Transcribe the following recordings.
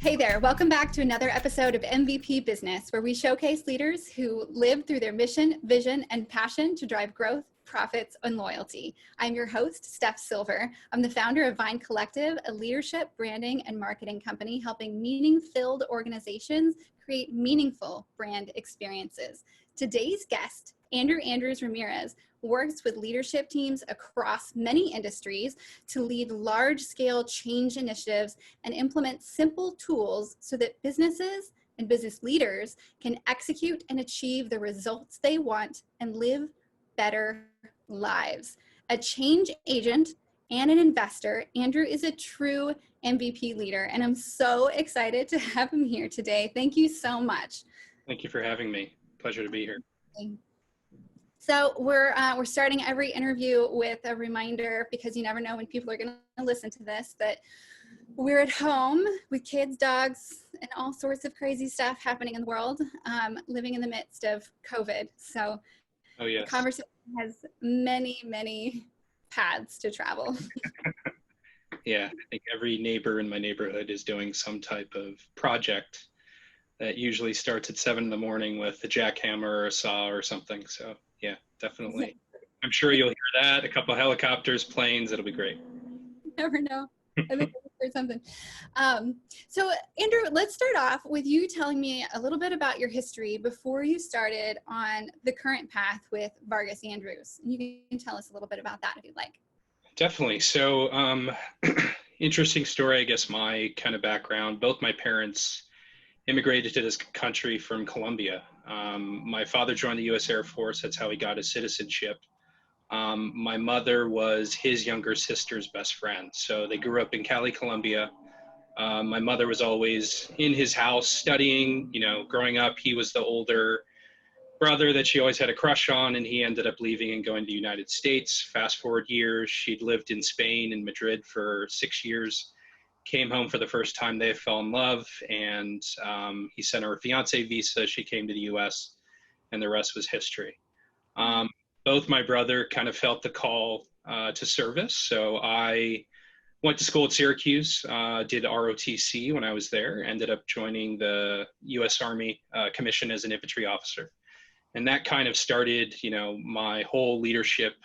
Hey there, welcome back to another episode of MVP Business, where we showcase leaders who live through their mission, vision, and passion to drive growth, profits, and loyalty. I'm your host, Steph Silver. I'm the founder of Vine Collective, a leadership, branding, and marketing company helping meaning-filled organizations create meaningful brand experiences. Today's guest, Andrew Andrews Ramirez, works with leadership teams across many industries to lead large-scale change initiatives and implement simple tools so that businesses and business leaders can execute and achieve the results they want and live better lives. A change agent and an investor, Andrew is a true MVP leader, and I'm so excited to have him here today. Thank you so much. Thank you for having me. Pleasure to be here. So we're starting every interview with a reminder, because you never know when people are going to listen to this, that we're at home with kids, dogs, and all sorts of crazy stuff happening in the world, living in the midst of COVID. So yes. The conversation has many, many paths to travel. Yeah, I think every neighbor in my neighborhood is doing some type of project that usually starts at 7 in the morning with a jackhammer or a saw or something. So yeah, definitely. I'm sure you'll hear that. A couple of helicopters, planes, it'll be great. You never know. I think there's something. So Andrew, let's start off with you telling me a little bit about your history before you started on the current path with Vargas Andrews. You can tell us a little bit about that if you'd like. Definitely. So interesting story, I guess, my kind of background. Both my parents immigrated to this country from Colombia. My father joined the U.S. Air Force. That's how he got his citizenship. My mother was his younger sister's best friend. So they grew up in Cali, Colombia. My mother was always in his house studying. Growing up, he was the older brother that she always had a crush on, and he ended up leaving and going to the United States. Fast forward years, she'd lived in Spain and Madrid for 6 years. Came home for the first time, they fell in love, and he sent her a fiance visa. She came to the U.S., and the rest was history. Both my brother kind of felt the call to service. So I went to school at Syracuse, did ROTC when I was there, ended up joining the U.S. Army commission as an infantry officer. And that kind of started, my whole leadership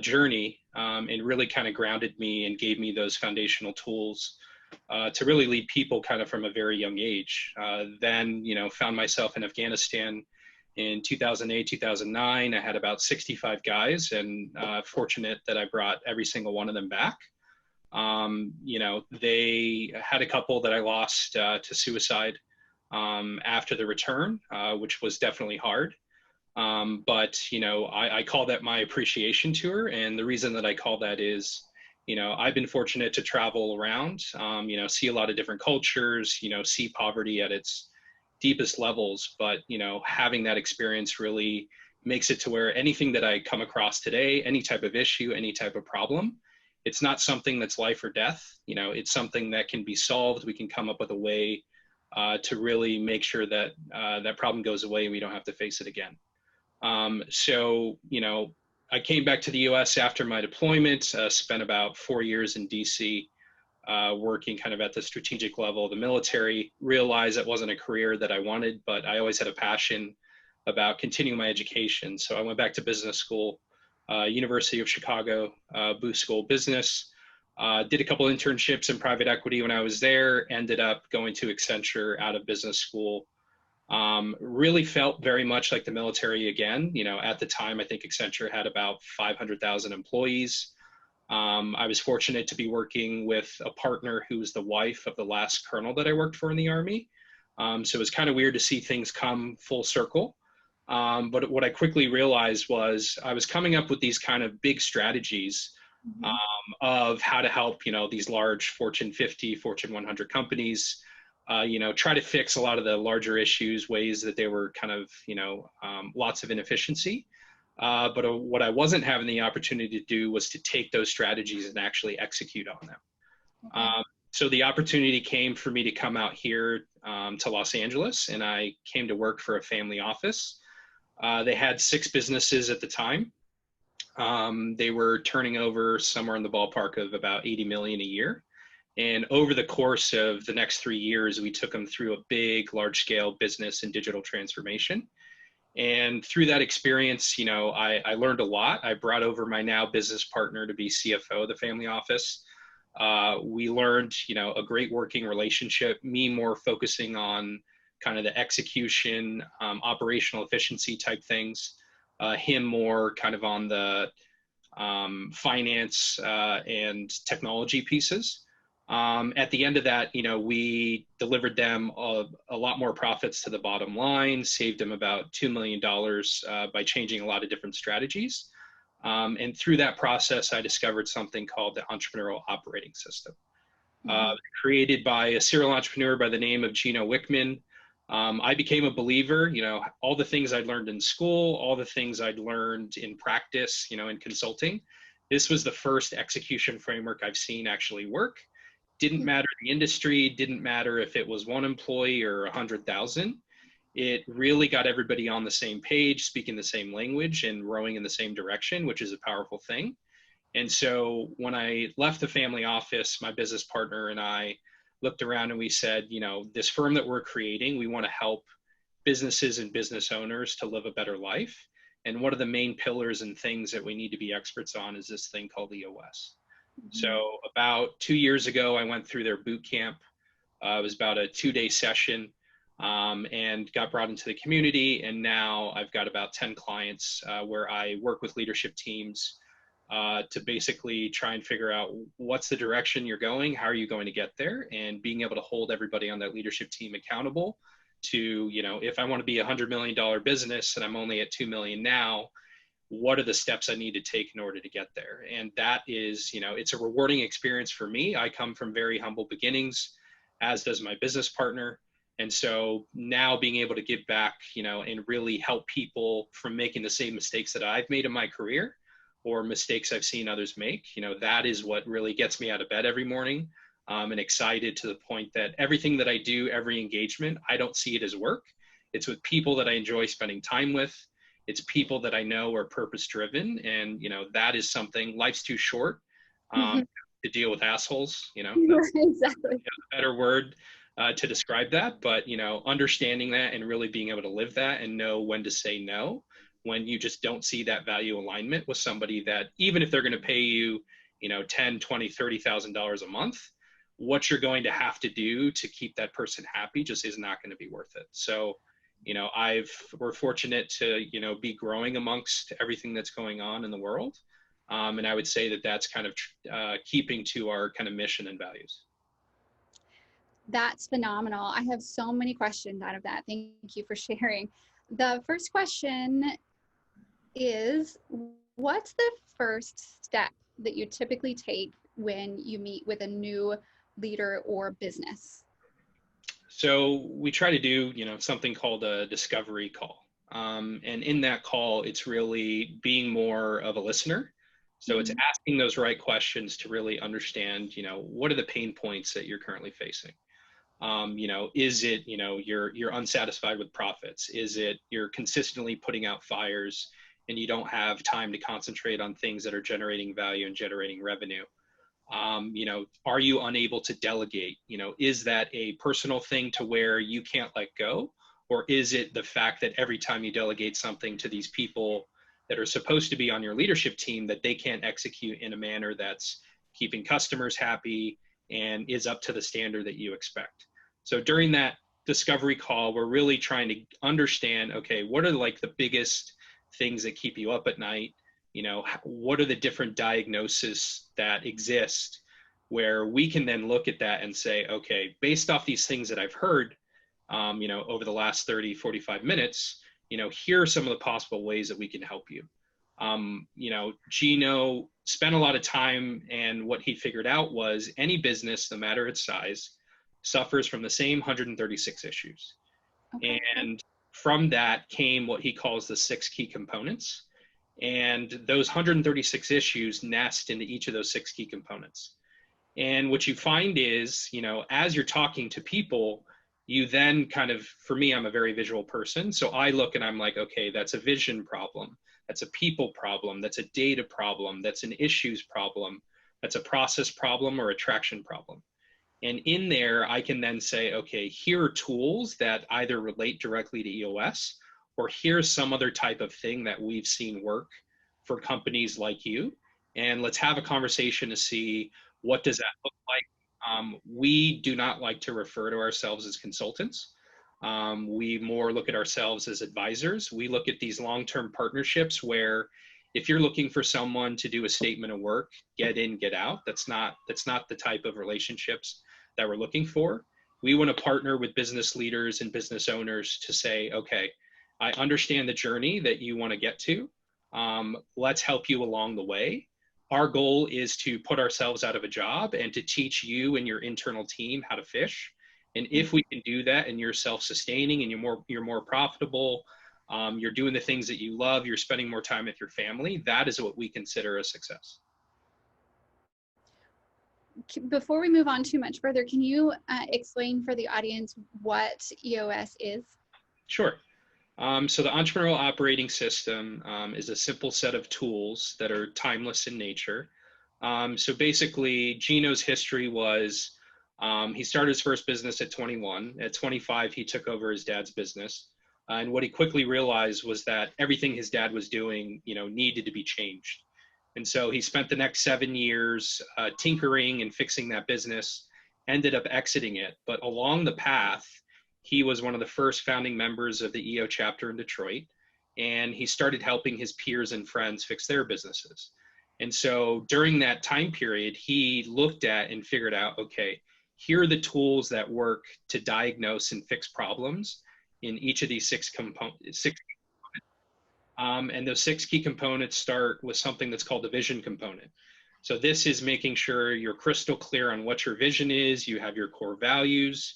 journey, and really kind of grounded me and gave me those foundational tools to really lead people kind of from a very young age. Then, found myself in Afghanistan in 2008, 2009. I had about 65 guys, and fortunate that I brought every single one of them back. They had a couple that I lost to suicide after the return, which was definitely hard. But I call that my appreciation tour. And the reason that I call that is, I've been fortunate to travel around, see a lot of different cultures, see poverty at its deepest levels. But, having that experience really makes it to where anything that I come across today, any type of issue, any type of problem, it's not something that's life or death. It's something that can be solved. We can come up with a way to really make sure that that problem goes away and we don't have to face it again. So, I came back to the U.S. after my deployment, spent about 4 years in D.C., working kind of at the strategic level of the military, realized that wasn't a career that I wanted, but I always had a passion about continuing my education. So I went back to business school, University of Chicago, Booth School of Business, did a couple internships in private equity when I was there, ended up going to Accenture out of business school. Really felt very much like the military again. At the time, I think Accenture had about 500,000 employees. I was fortunate to be working with a partner who was the wife of the last colonel that I worked for in the Army. So it was kind of weird to see things come full circle. But what I quickly realized was I was coming up with these kind of big strategies of how to help, these large Fortune 50, Fortune 100 companies, try to fix a lot of the larger issues, ways that they were kind of, lots of inefficiency. But what I wasn't having the opportunity to do was to take those strategies and actually execute on them. So the opportunity came for me to come out here to Los Angeles, and I came to work for a family office. They had 6 businesses at the time. They were turning over somewhere in the ballpark of about 80 million a year. And over the course of the next 3 years, we took them through a big, large scale business and digital transformation. And through that experience, I learned a lot. I brought over my now business partner to be CFO of the family office. We learned, a great working relationship, me more focusing on kind of the execution, operational efficiency type things, him more kind of on the finance and technology pieces. At the end of that, we delivered them a lot more profits to the bottom line, saved them about $2 million by changing a lot of different strategies. And through that process, I discovered something called the Entrepreneurial Operating System, created by a serial entrepreneur by the name of Gino Wickman. I became a believer, all the things I'd learned in school, all the things I'd learned in practice, in consulting. This was the first execution framework I've seen actually work. Didn't matter the industry, didn't matter if it was one employee or 100,000. It really got everybody on the same page, speaking the same language and rowing in the same direction, which is a powerful thing. And so when I left the family office, my business partner and I looked around and we said, this firm that we're creating, we want to help businesses and business owners to live a better life. And one of the main pillars and things that we need to be experts on is this thing called EOS. So about 2 years ago, I went through their boot camp. It was about a 2-day session and got brought into the community. And now I've got about 10 clients where I work with leadership teams to basically try and figure out what's the direction you're going, how are you going to get there, and being able to hold everybody on that leadership team accountable to, if I want to be $100 million business and I'm only at 2 million now, what are the steps I need to take in order to get there? And that is, it's a rewarding experience for me. I come from very humble beginnings, as does my business partner. And so now being able to give back, and really help people from making the same mistakes that I've made in my career or mistakes I've seen others make, that is what really gets me out of bed every morning. And excited to the point that everything that I do, every engagement, I don't see it as work. It's with people that I enjoy spending time with. It's people that I know are purpose driven. And, that is something, life's too short to deal with assholes, Exactly. a better word to describe that. But, understanding that and really being able to live that and know when to say no, when you just don't see that value alignment with somebody that, even if they're going to pay you, $10, $20, $30,000 a month, what you're going to have to do to keep that person happy just is not going to be worth it. So, we're fortunate to, be growing amongst everything that's going on in the world. And I would say that that's kind of keeping to our kind of mission and values. That's phenomenal. I have so many questions out of that. Thank you for sharing. The first question is, what's the first step that you typically take when you meet with a new leader or business? So we try to do, something called a discovery call. And in that call, it's really being more of a listener. So it's asking those right questions to really understand, what are the pain points that you're currently facing? Is it, you're unsatisfied with profits? Is it you're consistently putting out fires and you don't have time to concentrate on things that are generating value and generating revenue? Are you unable to delegate? Is that a personal thing to where you can't let go? Or is it the fact that every time you delegate something to these people that are supposed to be on your leadership team, that they can't execute in a manner that's keeping customers happy and is up to the standard that you expect? So during that discovery call, we're really trying to understand, okay, what are like the biggest things that keep you up at night? What are the different diagnoses that exist where we can then look at that and say, okay, based off these things that I've heard, over the last 30, 45 minutes, here are some of the possible ways that we can help you. Gino spent a lot of time, and what he figured out was any business, no matter its size, suffers from the same 136 issues. Okay. And from that came what he calls the 6 key components. And those 136 issues nest into each of those 6 key components. And what you find is, as you're talking to people, you then kind of, for me, I'm a very visual person. So I look and I'm like, okay, that's a vision problem. That's a people problem. That's a data problem. That's an issues problem. That's a process problem or a traction problem. And in there, I can then say, okay, here are tools that either relate directly to EOS, or here's some other type of thing that we've seen work for companies like you. And let's have a conversation to see, what does that look like? We do not like to refer to ourselves as consultants. We more look at ourselves as advisors. We look at these long-term partnerships where if you're looking for someone to do a statement of work, get in, get out, that's not the type of relationships that we're looking for. We want to partner with business leaders and business owners to say, okay, I understand the journey that you want to get to. Let's help you along the way. Our goal is to put ourselves out of a job and to teach you and your internal team how to fish. And if we can do that and you're self-sustaining and you're more profitable, you're doing the things that you love, you're spending more time with your family, that is what we consider a success. Before we move on too much further, can you explain for the audience what EOS is? Sure. So the Entrepreneurial Operating System is a simple set of tools that are timeless in nature. So basically, Gino's history was he started his first business at 21. At 25, he took over his dad's business. And what he quickly realized was that everything his dad was doing, needed to be changed. And so he spent the next 7 years tinkering and fixing that business, ended up exiting it. But along the path, he was one of the first founding members of the EO chapter in Detroit, and he started helping his peers and friends fix their businesses. And so during that time period, he looked at and figured out, okay, here are the tools that work to diagnose and fix problems in each of these six components. And those 6 key components start with something that's called the vision component. So this is making sure you're crystal clear on what your vision is, you have your core values,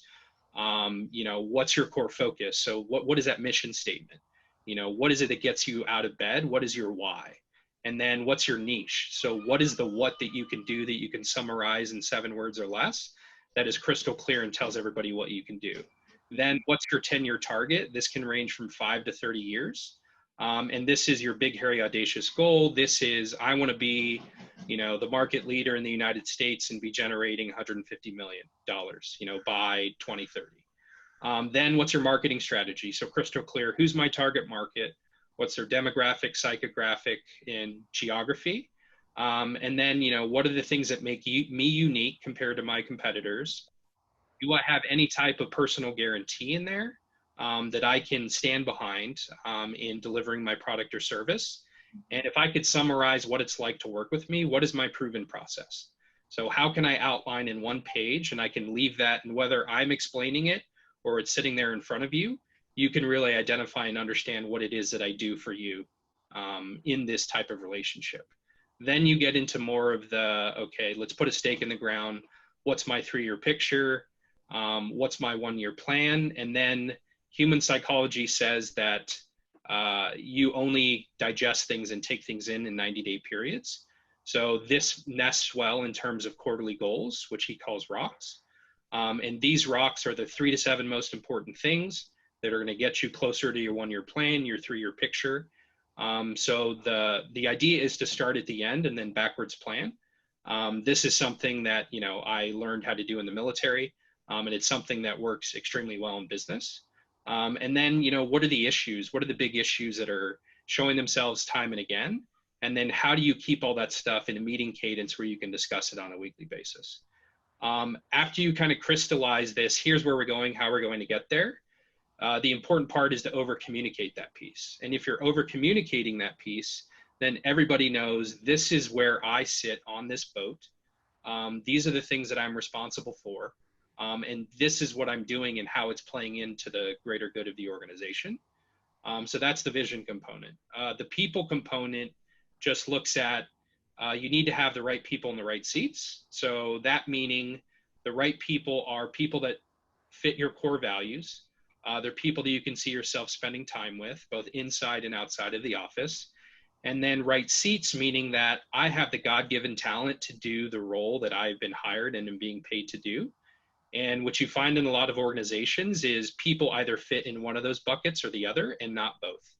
what's your core focus? So what is that mission statement? What is it that gets you out of bed? What is your why? And then what's your niche? So what is the what that you can do that you can summarize in 7 words or less that is crystal clear and tells everybody what you can do? Then what's your 10-year target? This can range from 5 to 30 years. And this is your big, hairy, audacious goal. This is, I want to be, the market leader in the United States and be generating $150 million, by 2030. Then what's your marketing strategy? So crystal clear, who's my target market? What's their demographic, psychographic, and geography? And then, what are the things that make me unique compared to my competitors? Do I have any type of personal guarantee in there that I can stand behind in delivering my product or service? And if I could summarize what it's like to work with me, what is my proven process? So how can I outline in 1 page, and I can leave that, and whether I'm explaining it or it's sitting there in front of you, you can really identify and understand what it is that I do for you in this type of relationship. Then you get into more of the, okay, let's put a stake in the ground. What's my 3-year picture? What's my 1-year plan? And then human psychology says that you only digest things and take things in 90-day periods. So this nests well in terms of quarterly goals, which he calls rocks. And these rocks are the 3 to 7 most important things that are going to get you closer to your 1-year plan, your 3-year picture. So the idea is to start at the end and then backwards plan. This is something that, I learned how to do in the military, and it's something that works extremely well in business. And then, what are the issues? What are the big issues that are showing themselves time and again? And then how do you keep all that stuff in a meeting cadence where you can discuss it on a weekly basis? After you kind of crystallize this, here's where we're going, how we're going to get there. The important part is to over communicate that piece. And if you're over communicating that piece, then everybody knows this is where I sit on this boat. These are the things that I'm responsible for. And this is what I'm doing and how it's playing into the greater good of the organization. So that's the vision component. The people component just looks at, you need to have the right people in the right seats. So that meaning the right people are people that fit your core values. They're people that you can see yourself spending time with, both inside and outside of the office. And then right seats, meaning that I have the God-given talent to do the role that I've been hired and am being paid to do. And what you find in a lot of organizations is people either fit in one of those buckets or the other and not both.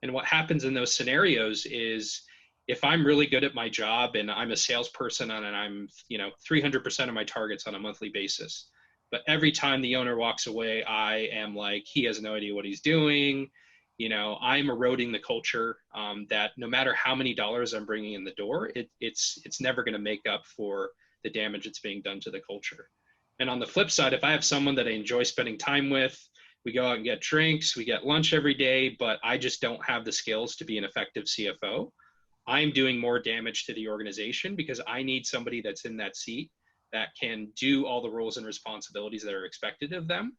And what happens in those scenarios is if I'm really good at my job and I'm a salesperson and I'm, 300% of my targets on a monthly basis, but every time the owner walks away, I am like, he has no idea what he's doing. I'm eroding the culture, that no matter how many dollars I'm bringing in the door, it's never going to make up for the damage that's being done to the culture. And on the flip side, if I have someone that I enjoy spending time with, we go out and get drinks, we get lunch every day, but I just don't have the skills to be an effective CFO, I'm doing more damage to the organization because I need somebody that's in that seat that can do all the roles and responsibilities that are expected of them.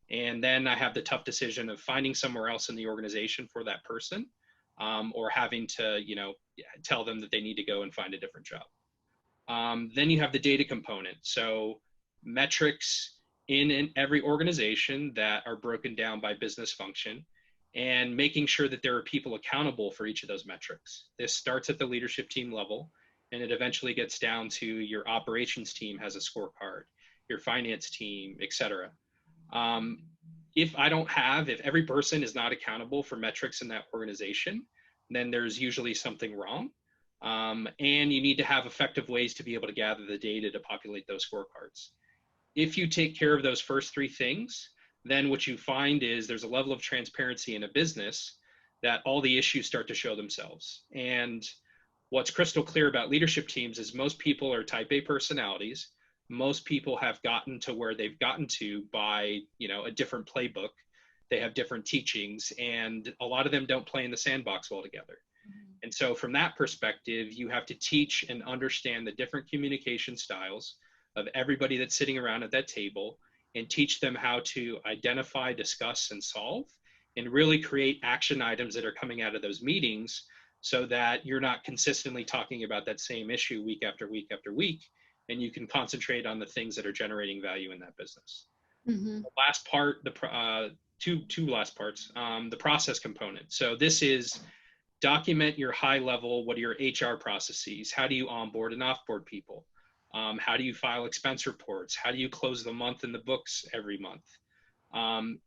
And then I have the tough decision of finding somewhere else in the organization for that person, or having to, tell them that they need to go and find a different job. Then you have the data component. So metrics in every organization that are broken down by business function, and making sure that there are people accountable for each of those metrics. This starts at the leadership team level, and it eventually gets down to your operations team has a scorecard, your finance team, et cetera. If every person is not accountable for metrics in that organization, then there's usually something wrong. And you need to have effective ways to be able to gather the data to populate those scorecards. If you take care of those first three things, then what you find is there's a level of transparency in a business that all the issues start to show themselves. And what's crystal clear about leadership teams is most people are type A personalities. Most people have gotten to where they've gotten to by, a different playbook. They have different teachings, and a lot of them don't play in the sandbox well together. Mm-hmm. And so from that perspective, you have to teach and understand the different communication styles of everybody that's sitting around at that table, and teach them how to identify, discuss, and solve, and really create action items that are coming out of those meetings so that you're not consistently talking about that same issue week after week after week, and you can concentrate on the things that are generating value in that business. Mm-hmm. The last part, two last parts, the process component. So this is document your high level, what are your HR processes? How do you onboard and offboard people? How do you file expense reports? How do you close the month in the books every month?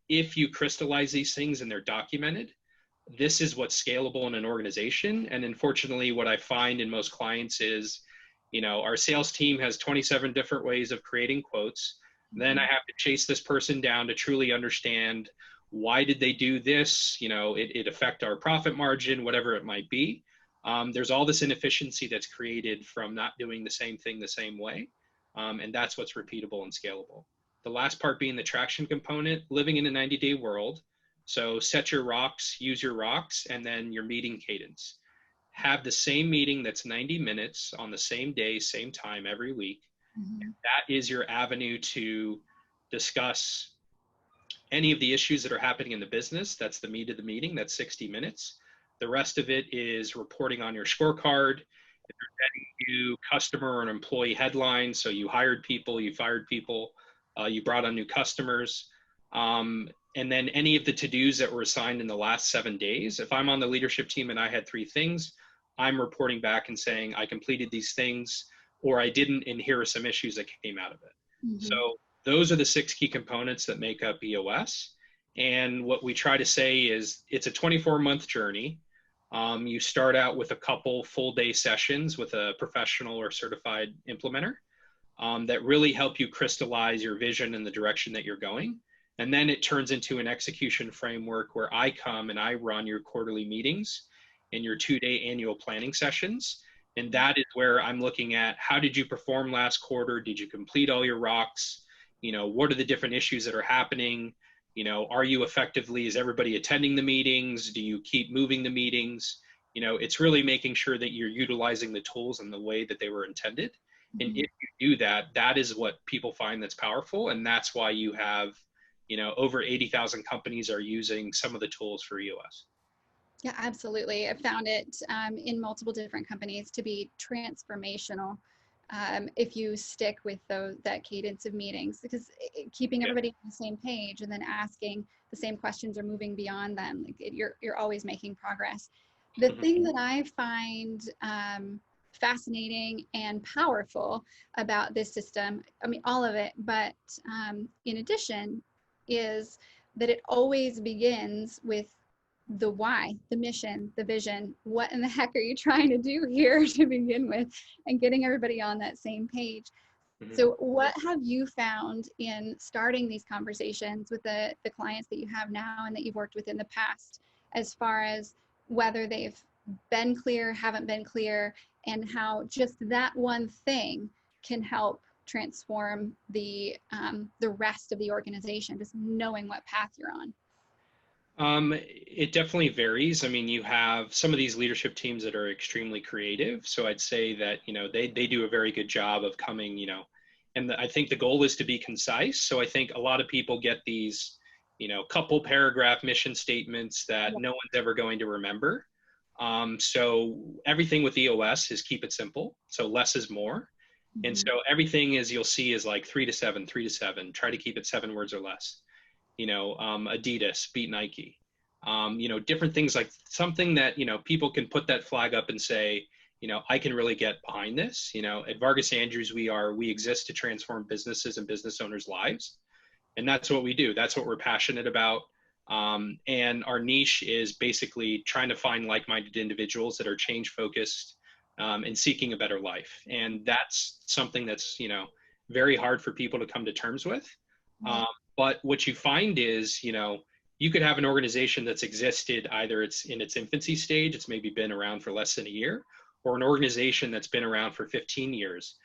If you crystallize these things and they're documented, this is what's scalable in an organization. And unfortunately, what I find in most clients is, our sales team has 27 different ways of creating quotes. Then I have to chase this person down to truly understand, why did they do this? It affect our profit margin, whatever it might be. There's all this inefficiency that's created from not doing the same thing the same way. And that's what's repeatable and scalable. The last part being the traction component, living in a 90-day world. So set your rocks, use your rocks, and then your meeting cadence. Have the same meeting that's 90 minutes on the same day, same time every week. Mm-hmm. That is your avenue to discuss any of the issues that are happening in the business. That's the meat of the meeting. That's 60 minutes. The rest of it is reporting on your scorecard. If you're getting new customer or an employee headlines, so you hired people, you fired people, you brought on new customers. And then any of the to-dos that were assigned in the last 7 days. If I'm on the leadership team and I had 3 things, I'm reporting back and saying I completed these things, or I didn't, and here are some issues that came out of it. Mm-hmm. So those are the 6 key components that make up EOS. And what we try to say is it's a 24-month journey. You start out with a couple full day sessions with a professional or certified implementer that really help you crystallize your vision and the direction that you're going. And then it turns into an execution framework where I come and I run your quarterly meetings and your 2-day annual planning sessions. And that is where I'm looking at, how did you perform last quarter? Did you complete all your rocks? What are the different issues that are happening? Are you effectively, is everybody attending the meetings? Do you keep moving the meetings? It's really making sure that you're utilizing the tools in the way that they were intended. Mm-hmm. And if you do that, that is what people find that's powerful. And that's why you have, over 80,000 companies are using some of the tools for EOS. Yeah, absolutely. I've found it in multiple different companies to be transformational if you stick with that cadence of meetings, because keeping everybody on the same page and then asking the same questions or moving beyond them, you're always making progress. The thing that I find fascinating and powerful about this system, I mean, all of it, but in addition, is that it always begins with the why, the mission, the vision. What in the heck are you trying to do here to begin with, and getting everybody on that same page. Mhm. So what have you found in starting these conversations with the clients that you have now and that you've worked with in the past, as far as whether they've been clear, haven't been clear, and how just that one thing can help transform the rest of the organization, just knowing what path you're on? It definitely varies. I mean, you have some of these leadership teams that are extremely creative. So I'd say that, they do a very good job of coming, and I think the goal is to be concise. So I think a lot of people get these, couple paragraph mission statements that no one's ever going to remember. So everything with EOS is keep it simple. So less is more. Mm-hmm. And so everything is, you'll see, is like 3 to 7, 3 to 7, try to keep it 7 words or less. Adidas beat Nike, different things, like something that, people can put that flag up and say, I can really get behind this. At Vargas Andrews, we exist to transform businesses and business owners' lives. And that's what we do. That's what we're passionate about. And our niche is basically trying to find like-minded individuals that are change focused, and seeking a better life. And that's something that's, very hard for people to come to terms with. But what you find is, you could have an organization that's existed, either it's in its infancy stage, it's maybe been around for less than a year, or an organization that's been around for 15 years.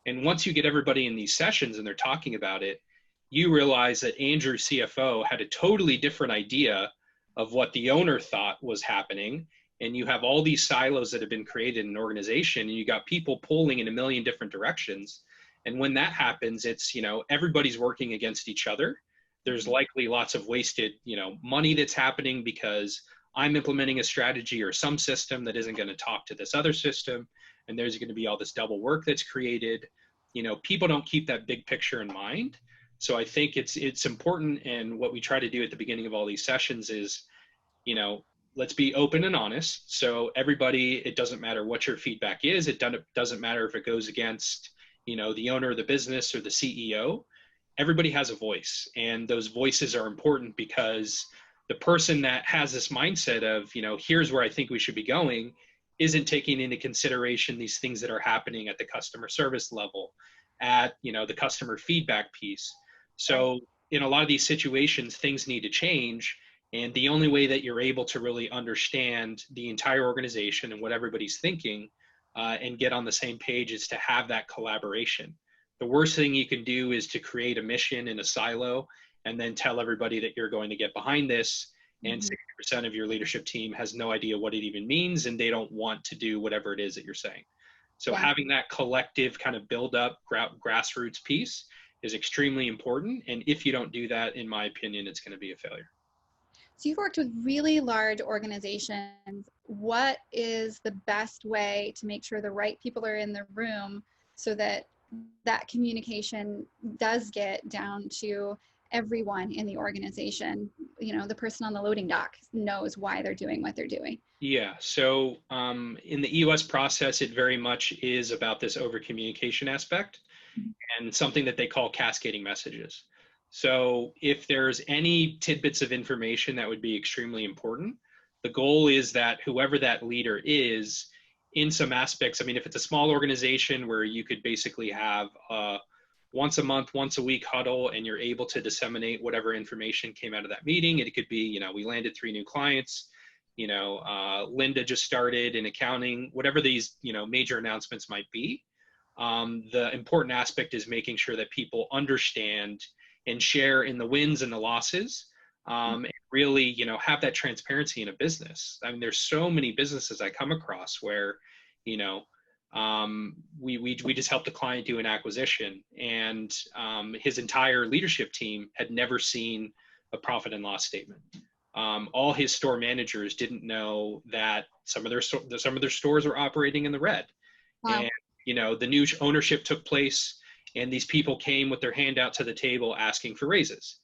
And once you get everybody in these sessions and they're talking about it, you realize that Andrew, CFO, had a totally different idea of what the owner thought was happening. And you have all these silos that have been created in an organization, and you got people pulling in a million different directions. And when that happens, it's, everybody's working against each other. There's likely lots of wasted, money that's happening because I'm implementing a strategy or some system that isn't going to talk to this other system. And there's going to be all this double work that's created. People don't keep that big picture in mind. So I think it's important. And what we try to do at the beginning of all these sessions is, let's be open and honest. So everybody, it doesn't matter what your feedback is. It doesn't matter if it goes against, the owner of the business or the CEO. Everybody has a voice, and those voices are important because the person that has this mindset of, here's where I think we should be going, isn't taking into consideration these things that are happening at the customer service level, at, the customer feedback piece. So in a lot of these situations, things need to change. And the only way that you're able to really understand the entire organization and what everybody's thinking, and get on the same page, is to have that collaboration. The worst thing you can do is to create a mission in a silo and then tell everybody that you're going to get behind this. And 60% of your leadership team has no idea what it even means, and they don't want to do whatever it is that you're saying. So having that collective kind of build up grassroots piece is extremely important. And if you don't do that, in my opinion, it's going to be a failure. So you've worked with really large organizations. What is the best way to make sure the right people are in the room so that that communication does get down to everyone in the organization? The person on the loading dock knows why they're doing what they're doing. Yeah. So in the EOS process, it very much is about this over communication aspect, and something that they call cascading messages. So if there's any tidbits of information that would be extremely important, the goal is that whoever that leader is, in some aspects, I mean, if it's a small organization where you could basically have once a month, once a week huddle, and you're able to disseminate whatever information came out of that meeting. It could be, we landed 3 new clients, Linda just started in accounting, whatever these, major announcements might be. The important aspect is making sure that people understand and share in the wins and the losses, and really, have that transparency in a business. I mean, there's so many businesses I come across where, we just helped a client do an acquisition, and his entire leadership team had never seen a profit and loss statement. All his store managers didn't know that some of their stores were operating in the red. Wow. And the new ownership took place, and these people came with their hand out to the table asking for raises.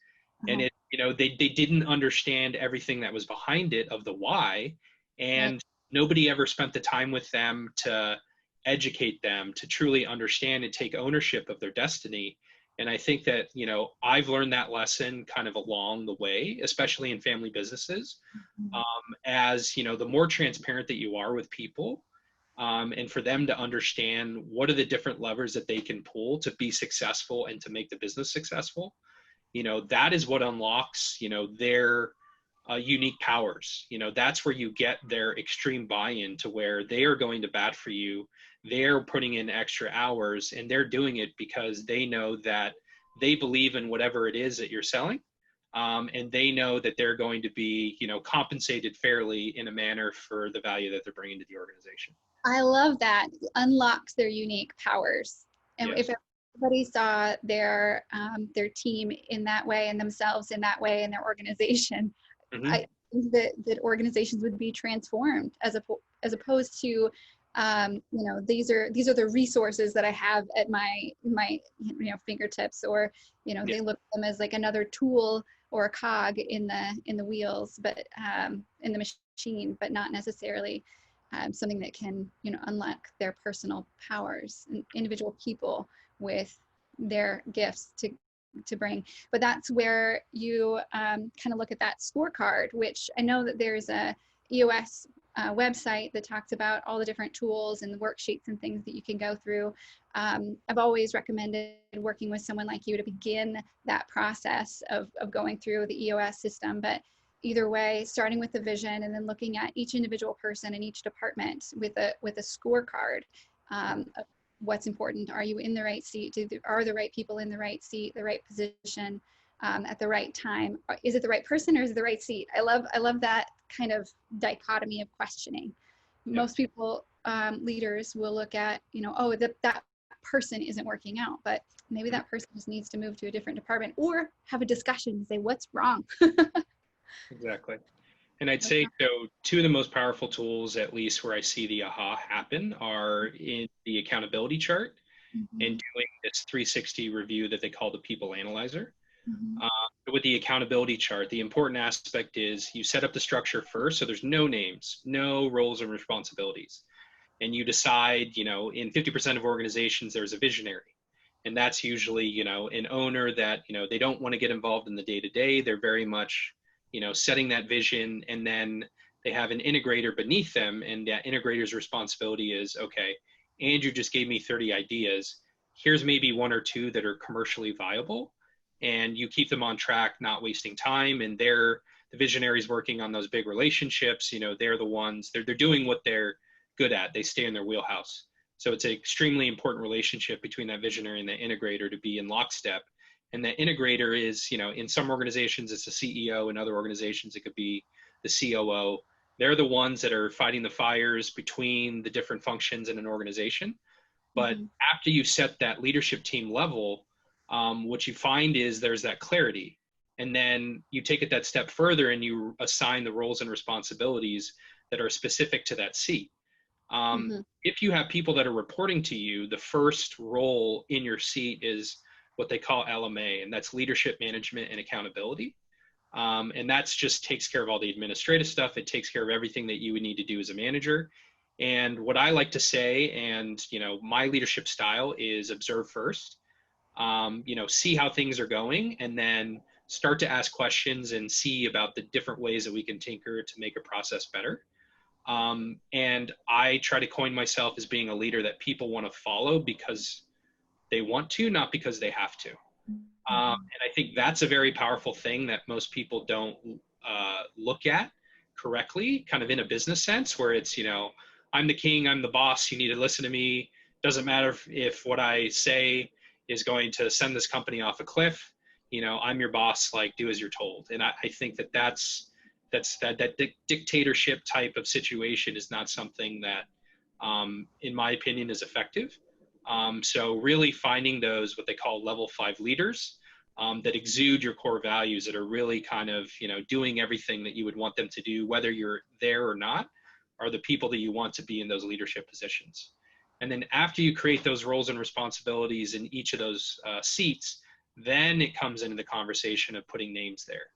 And they didn't understand everything that was behind it, of the why, and nobody ever spent the time with them to educate them to truly understand and take ownership of their destiny. And I think that, you know, I've learned that lesson kind of along the way, especially in family businesses. As, you know, the more transparent that you are with people, and for them to understand what are the different levers that they can pull to be successful and to make the business successful, you know, that is what unlocks, you know, their unique powers. You know, that's where you get their extreme buy-in to where they are going to bat for you. They're putting in extra hours, and they're doing it because they know that they believe in whatever it is that you're selling. And they know that they're going to be, you know, compensated fairly in a manner for the value that they're bringing to the organization. I love that. Unlocks their unique powers. And Yes. if everybody saw their team in that way and themselves in that way in their organization, Mm-hmm. I think that organizations would be transformed as opposed to, you know, these are the resources that I have at my you know, fingertips, or, you know, Yeah. they look at them as like another tool or a cog in the wheels, but in the machine, but not necessarily something that can, you know, unlock their personal powers and individual people with their gifts to bring. But that's where you kind of look at that scorecard, which I know that there's a EOS website that talks about all the different tools and the worksheets and things that you can go through. I've always recommended working with someone like you to begin that process of going through the EOS system. But either way, starting with the vision and then looking at each individual person in each department with a scorecard of what's important. Are you in the right seat? Are the right people in the right seat, the right position, at the right time? Is it the right person, or is it the right seat? I love that kind of dichotomy of questioning. Yeah. Most people, leaders, will look at, you know, oh, that person isn't working out, but maybe that person just needs to move to a different department, or have a discussion and say, what's wrong? Exactly. And I'd say, so two of the most powerful tools, at least where I see the aha happen, are in the accountability chart and doing this 360 review that they call the people analyzer. With the accountability chart, the important aspect is you set up the structure first. So there's no names, no roles and responsibilities. And you decide, you know, in 50% of organizations, there's a visionary. And that's usually, you know, an owner that, you know, they don't want to get involved in the day-to-day. They're very much, you know, setting that vision, and then they have an integrator beneath them, and that integrator's responsibility is, okay, Andrew just gave me 30 ideas. Here's maybe one or two that are commercially viable, and you keep them on track, not wasting time. And the visionaries working on those big relationships. You know, they're the ones, they're doing what they're good at. They stay in their wheelhouse. So it's an extremely important relationship between that visionary and the integrator to be in lockstep. And the integrator is, you know, in some organizations, it's the CEO. In other organizations, it could be the COO. They're the ones that are fighting the fires between the different functions in an organization. But after you set that leadership team level, what you find is there's that clarity. And then you take it that step further and you assign the roles and responsibilities that are specific to that seat. If you have people that are reporting to you, the first role in your seat is what they call LMA, and that's leadership management and accountability. And that's just takes care of all the administrative stuff. It takes care of everything that you would need to do as a manager. And what I like to say, and, you know, my leadership style is observe first, you know, see how things are going, and then start to ask questions and see about the different ways that we can tinker to make a process better. And I try to coin myself as being a leader that people want to follow because they want to, not because they have to. And I think that's a very powerful thing that most people don't look at correctly, kind of in a business sense, where it's, you know, I'm the king, I'm the boss, you need to listen to me. Doesn't matter if what I say is going to send this company off a cliff. You know, I'm your boss, like, do as you're told. And I think that dictatorship type of situation is not something that, in my opinion, is effective. So really finding those, what they call level 5 leaders, that exude your core values, that are really kind of, you know, doing everything that you would want them to do, whether you're there or not, are the people that you want to be in those leadership positions. And then after you create those roles and responsibilities in each of those seats, then it comes into the conversation of putting names there.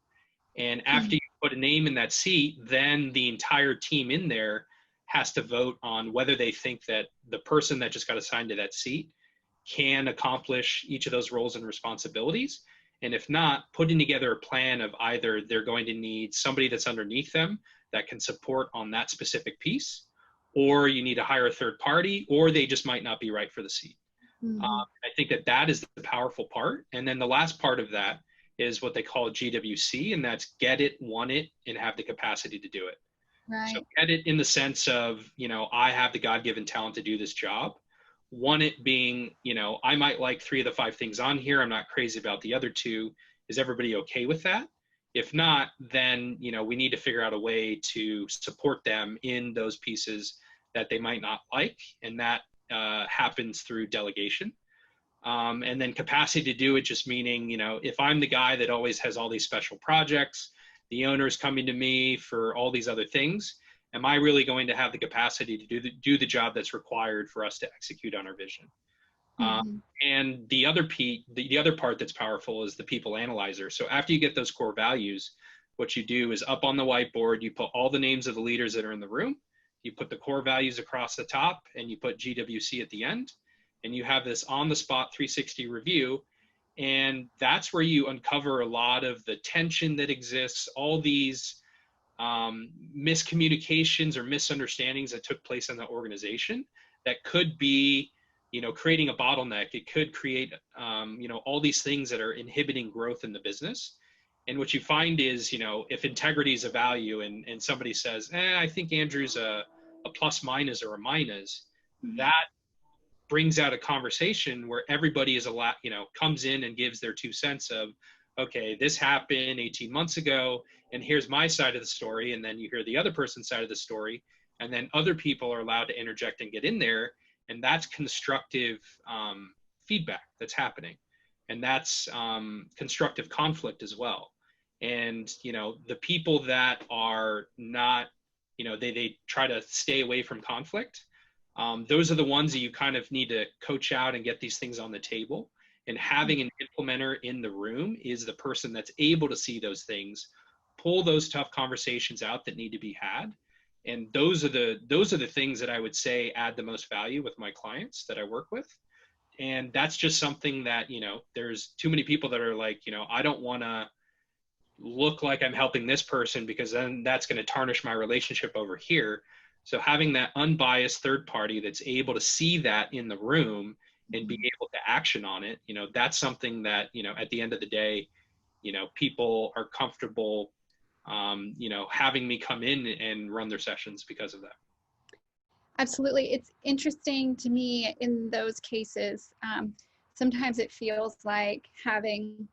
And after you put a name in that seat, then the entire team in there has to vote on whether they think that the person that just got assigned to that seat can accomplish each of those roles and responsibilities. And if not, putting together a plan of either they're going to need somebody that's underneath them that can support on that specific piece, or you need to hire a third party, or they just might not be right for the seat. Mm-hmm. I think that that is the powerful part. And then the last part of that is what they call GWC, and that's get it, want it, and have the capacity to do it. Right. So get it in the sense of, I have the God-given talent to do this job. Want it being, I might like 3 of the 5 things on here. I'm not crazy about the other 2. Is everybody okay with that? If not, then, we need to figure out a way to support them in those pieces that they might not like. And that happens through delegation. And then capacity to do it, just meaning, if I'm the guy that always has all these special projects, the owner's coming to me for all these other things, am I really going to have the capacity to do the job that's required for us to execute on our vision? Mm-hmm. And the other part that's powerful is the people analyzer. So after you get those core values, what you do is up on the whiteboard, you put all the names of the leaders that are in the room, you put the core values across the top, and you put GWC at the end, and you have this on the spot 360 review. And that's where you uncover a lot of the tension that exists, all these miscommunications or misunderstandings that took place in the organization that could be, creating a bottleneck. It could create, all these things that are inhibiting growth in the business. And what you find is, if integrity is a value and somebody says, I think Andrew's a plus minus or a minus, that brings out a conversation where everybody is comes in and gives their 2 cents of, okay, this happened 18 months ago, and here's my side of the story. And then you hear the other person's side of the story, and then other people are allowed to interject and get in there. And that's constructive feedback that's happening. And that's constructive conflict as well. And, the people that are not, they try to stay away from conflict. Those are the ones that you kind of need to coach out and get these things on the table. And having an implementer in the room is the person that's able to see those things, pull those tough conversations out that need to be had. And those are the things that I would say add the most value with my clients that I work with. And that's just something that, there's too many people that are like, I don't want to look like I'm helping this person because then that's going to tarnish my relationship over here. So having that unbiased third party that's able to see that in the room and be able to action on it, that's something that, at the end of the day, people are comfortable, having me come in and run their sessions because of that. Absolutely. It's interesting to me in those cases. Sometimes it feels like having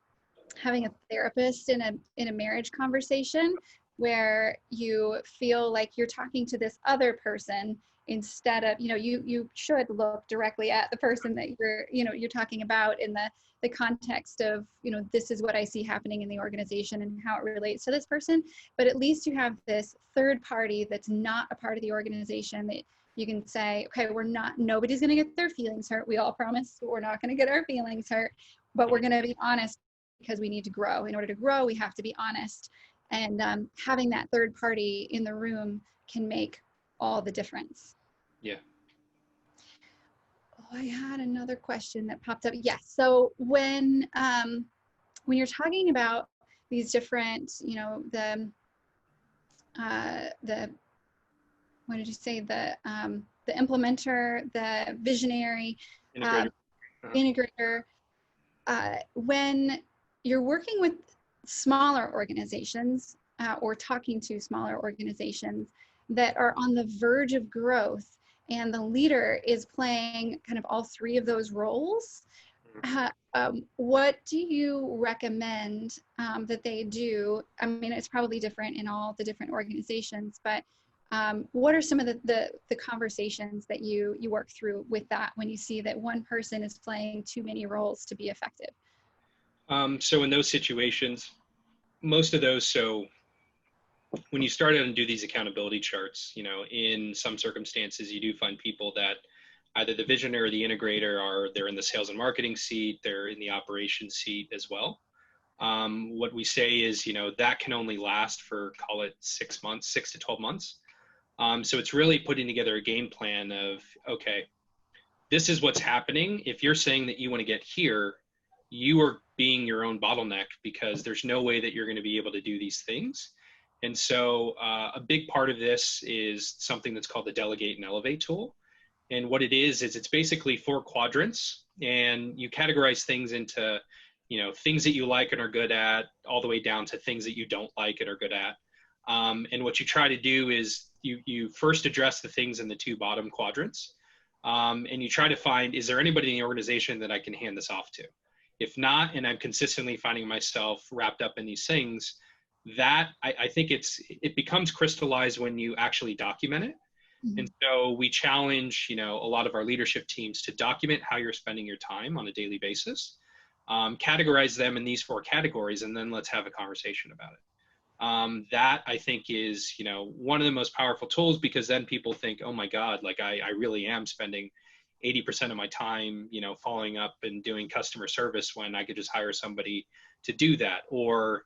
a therapist in a marriage conversation where you feel like you're talking to this other person instead of, you should look directly at the person that you're talking about in the context of, this is what I see happening in the organization and how it relates to this person. But at least you have this third party that's not a part of the organization that you can say, okay, nobody's going to get their feelings hurt. We all promise we're not going to get our feelings hurt, but we're going to be honest because we need to grow. In order to grow, we have to be honest. And having that third party in the room can make all the difference. Yeah. Oh, I had another question that popped up. Yes. So when you're talking about these different, the what did you say? The implementer, the visionary, integrator. When you're working with smaller organizations or talking to smaller organizations that are on the verge of growth and the leader is playing kind of all 3 of those roles, what do you recommend that they do? I mean, it's probably different in all the different organizations, but what are some of the conversations that you work through with that when you see that one person is playing too many roles to be effective? So in those situations, most of those, so when you start out and do these accountability charts, in some circumstances, you do find people that either the visionary or the integrator they're in the sales and marketing seat, they're in the operations seat as well. What we say is, that can only last for, call it 6 months, 6 to 12 months. So it's really putting together a game plan of, okay, this is what's happening. If you're saying that you want to get here, you are being your own bottleneck, because there's no way that you're going to be able to do these things. And so a big part of this is something that's called the Delegate and Elevate tool. And what it is it's basically 4 quadrants, and you categorize things into, things that you like and are good at, all the way down to things that you don't like and are good at. And what you try to do is you first address the things in the 2 bottom quadrants. And you try to find, is there anybody in the organization that I can hand this off to? If not, and I'm consistently finding myself wrapped up in these things, that I think it becomes crystallized when you actually document it. Mm-hmm. And so we challenge, a lot of our leadership teams to document how you're spending your time on a daily basis, categorize them in these 4 categories, and then let's have a conversation about it. That I think is, one of the most powerful tools, because then people think, oh my God, like I really am spending 80% of my time, following up and doing customer service, when I could just hire somebody to do that. Or,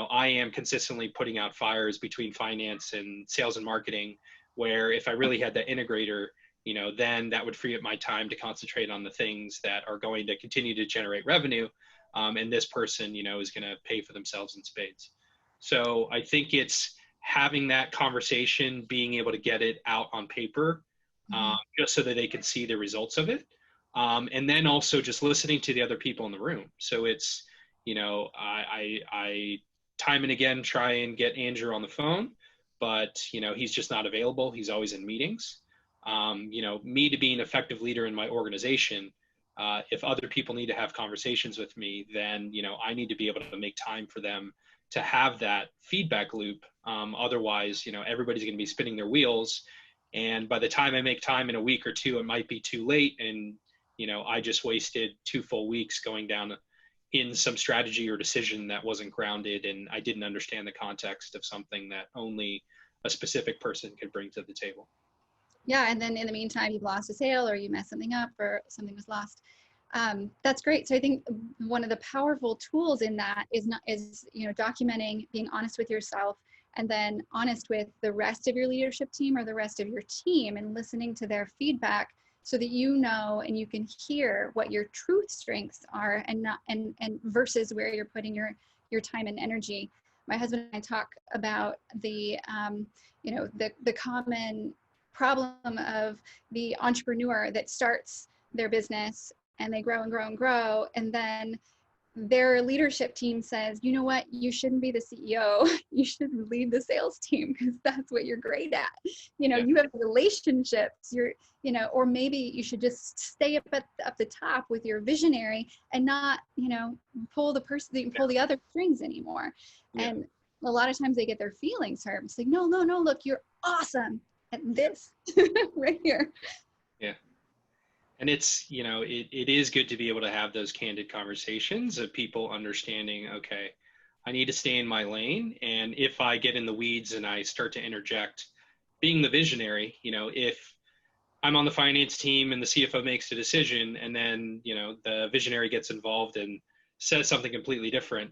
I am consistently putting out fires between finance and sales and marketing, where if I really had that integrator, then that would free up my time to concentrate on the things that are going to continue to generate revenue. And this person, is going to pay for themselves in spades. So I think it's having that conversation, being able to get it out on paper, just so that they can see the results of it. And then also just listening to the other people in the room. So it's, I time and again try and get Andrew on the phone, but, he's just not available. He's always in meetings. Me to be an effective leader in my organization, if other people need to have conversations with me, then, I need to be able to make time for them to have that feedback loop. Otherwise, everybody's going to be spinning their wheels. And by the time I make time in a week or 2, it might be too late. And, I just wasted 2 full weeks going down in some strategy or decision that wasn't grounded. And I didn't understand the context of something that only a specific person could bring to the table. Yeah. And then in the meantime, you've lost a sale, or you messed something up, or something was lost. That's great. So I think one of the powerful tools in that is documenting, being honest with yourself, and then honest with the rest of your leadership team or the rest of your team, and listening to their feedback, so that and you can hear what your truth strengths are, and versus where you're putting your time and energy. My husband and I talk about the common problem of the entrepreneur that starts their business, and they grow and grow and grow, and then their leadership team says, you know what, you shouldn't be the CEO. You should lead the sales team, because that's what you're great at. You have relationships, or maybe you should just stay up the top with your visionary, and not, pull the other strings anymore. Yeah. And a lot of times they get their feelings hurt. It's like, no, look, you're awesome at this right here. Yeah. And it's, it is good to be able to have those candid conversations of people understanding, okay, I need to stay in my lane. And if I get in the weeds and I start to interject, being the visionary, if I'm on the finance team and the CFO makes a decision, and then, the visionary gets involved and says something completely different,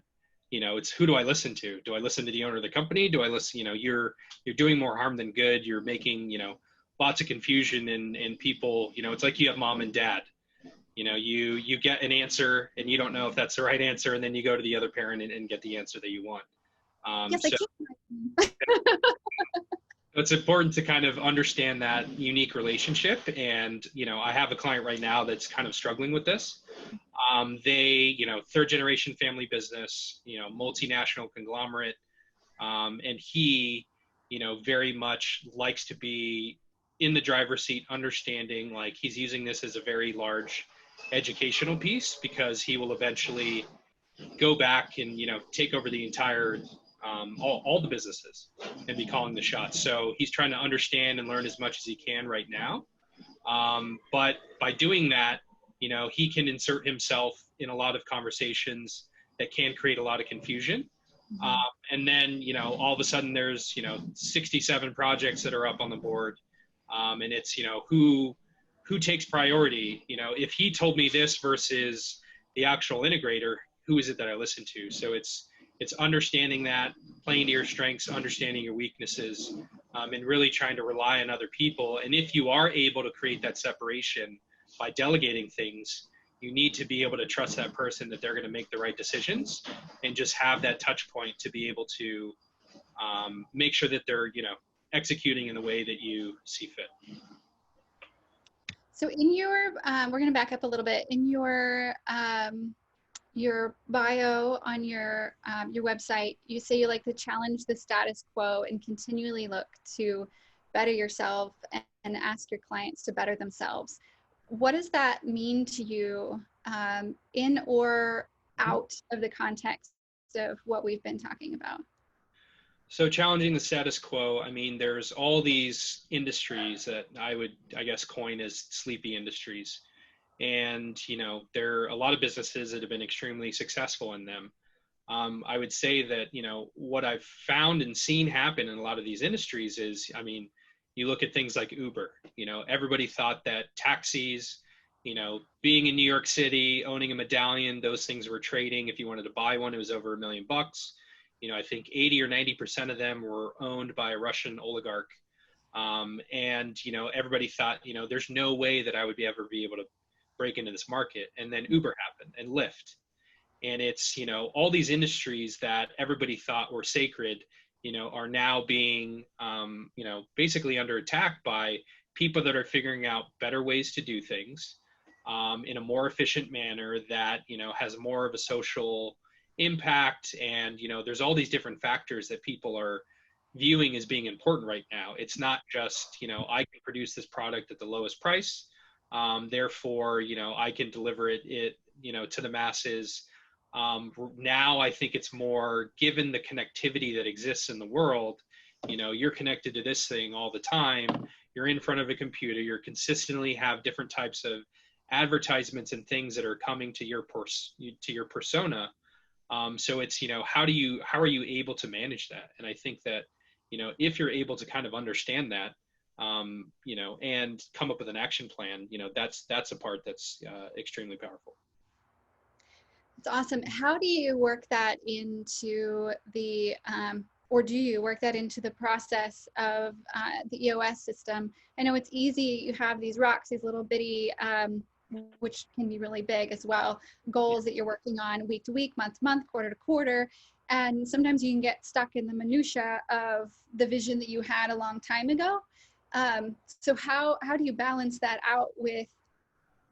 it's, who do I listen to? Do I listen to the owner of the company? Do I listen, you're doing more harm than good. You're making, lots of confusion, and people, it's like you have mom and dad, you get an answer and you don't know if that's the right answer. And then you go to the other parent and get the answer that you want. Yes, so it's important to kind of understand that unique relationship. And, I have a client right now that's kind of struggling with this. They, 3rd generation family business, multinational conglomerate. And he, very much likes to be in the driver's seat, understanding like he's using this as a very large educational piece, because he will eventually go back and, take over the entire, all the businesses and be calling the shots. So he's trying to understand and learn as much as he can right now. But by doing that, he can insert himself in a lot of conversations that can create a lot of confusion. And then, all of a sudden there's, 67 projects that are up on the board. And it's, who takes priority, if he told me this versus the actual integrator, who is it that I listen to? So it's understanding that, playing to your strengths, understanding your weaknesses, and really trying to rely on other people. And if you are able to create that separation, by delegating things, you need to be able to trust that person that they're going to make the right decisions, and just have that touch point to be able to make sure that they're, executing in the way that you see fit. So in your, we're going to back up a little bit. In your bio on your website, you say you like to challenge the status quo and continually look to better yourself and ask your clients to better themselves. What does that mean to you in or out of the context of what we've been talking about? So challenging the status quo, I mean, there's all these industries that I would, I guess, coin as sleepy industries. And, there are a lot of businesses that have been extremely successful in them. I would say that, what I've found and seen happen in a lot of these industries is, I mean, you look at things like Uber, everybody thought that taxis, being in New York City, owning a medallion, those things were trading. If you wanted to buy one, it was over $1 million. I think 80 or 90% of them were owned by a Russian oligarch. And, everybody thought, there's no way that I would ever be able to break into this market. And then Uber happened, and Lyft. And it's, all these industries that everybody thought were sacred, are now being, basically under attack by people that are figuring out better ways to do things in a more efficient manner that, has more of a social impact. And, there's all these different factors that people are viewing as being important right now. It's not just, I can produce this product at the lowest price. Therefore, I can deliver it, to the masses. Now I think it's more, given the connectivity that exists in the world, you're connected to this thing all the time. You're in front of a computer, you're consistently have different types of advertisements and things that are coming to your persona. So it's, how are you able to manage that? And I think that, if you're able to kind of understand that, and come up with an action plan, that's a part that's extremely powerful. It's awesome. How do you work that into the, or do you work that into the process of the EOS system? I know it's easy. You have these rocks, these little bitty, which can be really big as well, goals that you're working on week to week, month to month, quarter to quarter. And sometimes you can get stuck in the minutia of the vision that you had a long time ago. So how do you balance that out with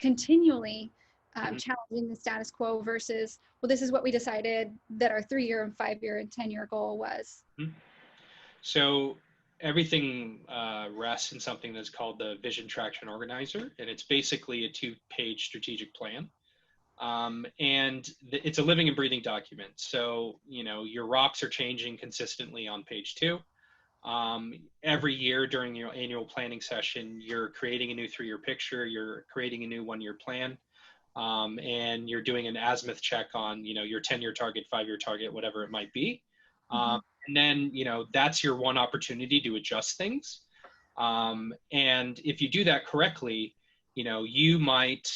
continually challenging the status quo versus, well, this is what we decided that our 3-year and 5-year and 10-year goal was? So everything rests in something that's called the Vision Traction Organizer, and it's basically a 2-page strategic plan. And it's a living and breathing document. So, your rocks are changing consistently on page 2. Every year during your annual planning session, you're creating a new 3-year picture, you're creating a new 1-year plan, and you're doing an azimuth check on, your 10-year target, 5-year target, whatever it might be. And then, that's your one opportunity to adjust things. And if you do that correctly, you might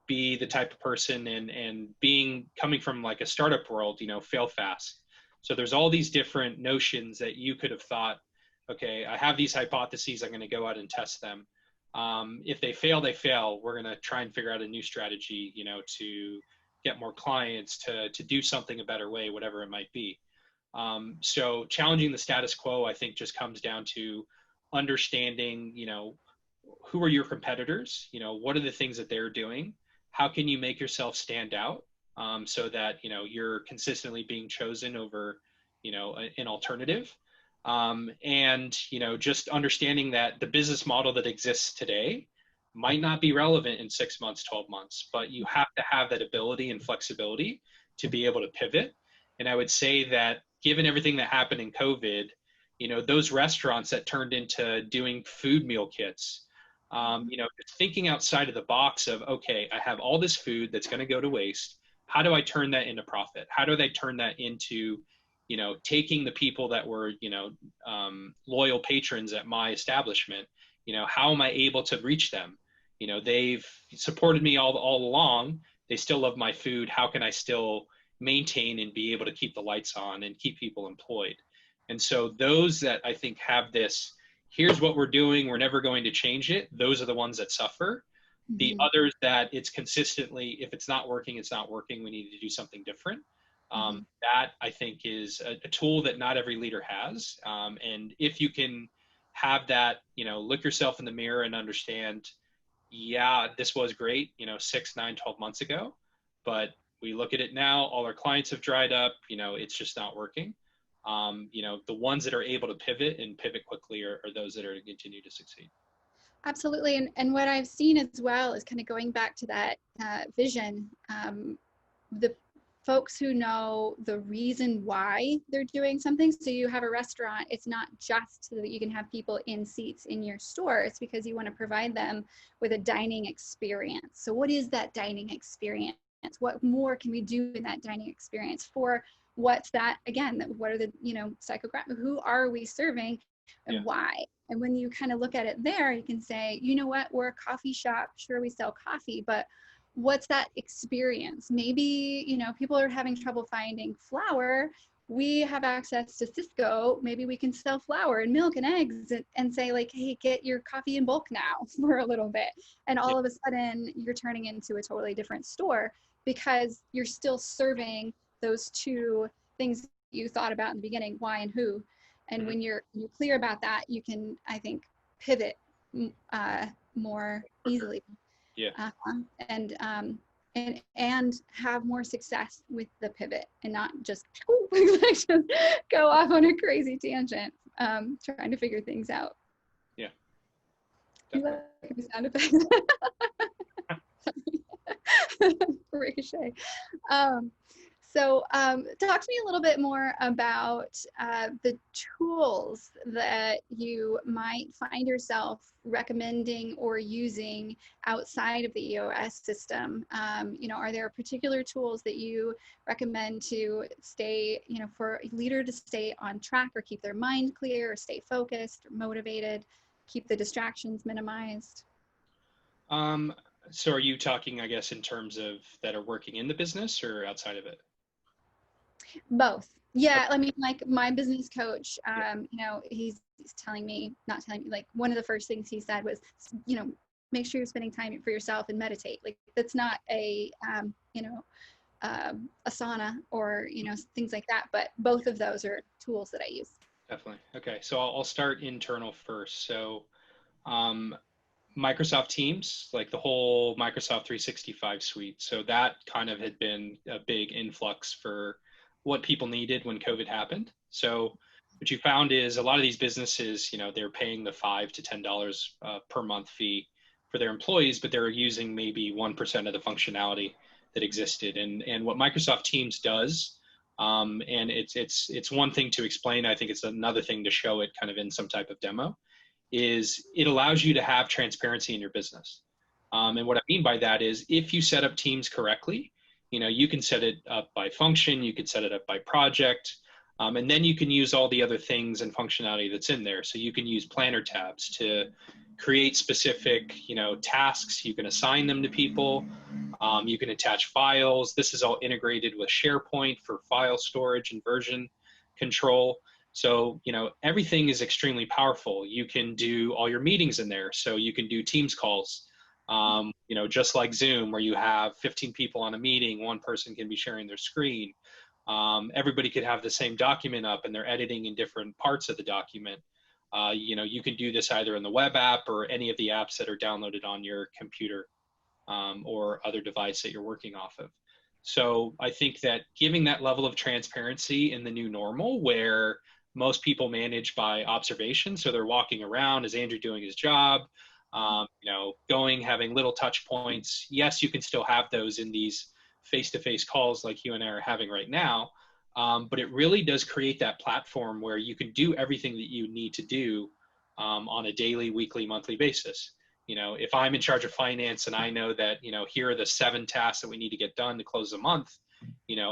be the type of person and coming from like a startup world, fail fast. So there's all these different notions that you could have thought, okay, I have these hypotheses, I'm going to go out and test them. If they fail, they fail. We're going to try and figure out a new strategy, to get more clients, to do something a better way, whatever it might be. So challenging the status quo, I think, just comes down to understanding, who are your competitors? What are the things that they're doing? How can you make yourself stand out so that, you're consistently being chosen over, an alternative? And, just understanding that the business model that exists today might not be relevant in 6 months, 12 months, but you have to have that ability and flexibility to be able to pivot. And I would say that given everything that happened in COVID, those restaurants that turned into doing food meal kits, thinking outside of the box of, okay, I have all this food that's going to go to waste. How do I turn that into profit? How do they turn that into, taking the people that were, loyal patrons at my establishment, how am I able to reach them? They've supported me all along. They still love my food. How can I still maintain and be able to keep the lights on and keep people employed? And so those that I think have this, here's what we're doing, we're never going to change it, those are the ones that suffer. The others that it's consistently, if it's not working, it's not working. We need to do something different. That I think is a tool that not every leader has. And if you can have that, look yourself in the mirror and understand, yeah, this was great, 6, 9, 12 months ago, but we look at it now, all our clients have dried up, it's just not working. The ones that are able to pivot and pivot quickly are those that are to continue to succeed. Absolutely. And what I've seen as well is kind of going back to that vision, the folks who know the reason why they're doing something. So you have a restaurant, it's not just so that you can have people in seats in your store, it's because you want to provide them with a dining experience. So what is that dining experience? What more can we do in that dining experience for what's that, again, what are the, psychographic, who are we serving and why? And when you kind of look at it there, you can say, you know what, we're a coffee shop, sure, we sell coffee, but what's that experience? Maybe, people are having trouble finding flour. We have access to Cisco. Maybe we can sell flour and milk and eggs and say like, hey, get your coffee in bulk now for a little bit. And all of a sudden you're turning into a totally different store because you're still serving those two things you thought about in the beginning, why and who. And when you're clear about that, you can, I think, pivot more easily. And have more success with the pivot and not just, just go off on a crazy tangent, trying to figure things out. Yeah. You like the sound effects? Ricochet. So talk to me a little bit more about the tools that you might find yourself recommending or using outside of the EOS system. Are there particular tools that you recommend to stay, for a leader to stay on track or keep their mind clear or stay focused or motivated, keep the distractions minimized? So are you talking, I guess, in terms of that are working in the business or outside of it? Both. Yeah. I mean, like my business coach, he's telling me, like one of the first things he said was, make sure you're spending time for yourself and meditate. Like that's not a sauna or, things like that, but both of those are tools that I use. Definitely. Okay. So I'll start internal first. So, Microsoft Teams, like the whole Microsoft 365 suite. So that kind of had been a big influx for what people needed when COVID happened. So what you found is a lot of these businesses, they're paying the $5 to $10 per month fee for their employees, but they're using maybe 1% of the functionality that existed. And what Microsoft Teams does, and it's one thing to explain, I think it's another thing to show it kind of in some type of demo, is it allows you to have transparency in your business. And what I mean by that is if you set up Teams correctly, you can set it up by function, you can set it up by project, and then you can use all the other things and functionality that's in there. So you can use planner tabs to create specific, tasks. You can assign them to people. You can attach files. This is all integrated with SharePoint for file storage and version control. So, everything is extremely powerful. You can do all your meetings in there. So you can do Teams calls. Just like Zoom, where you have 15 people on a meeting, one person can be sharing their screen. Everybody could have the same document up and they're editing in different parts of the document. You can do this either in the web app or any of the apps that are downloaded on your computer or other device that you're working off of. So I think that giving that level of transparency in the new normal, where most people manage by observation, so they're walking around, is Andrew doing his job? Having little touch points. Yes, you can still have those in these face-to-face calls like you and I are having right now, but it really does create that platform where you can do everything that you need to do on a daily, weekly, monthly basis. If I'm in charge of finance and I know that, here are the 7 tasks that we need to get done to close the month,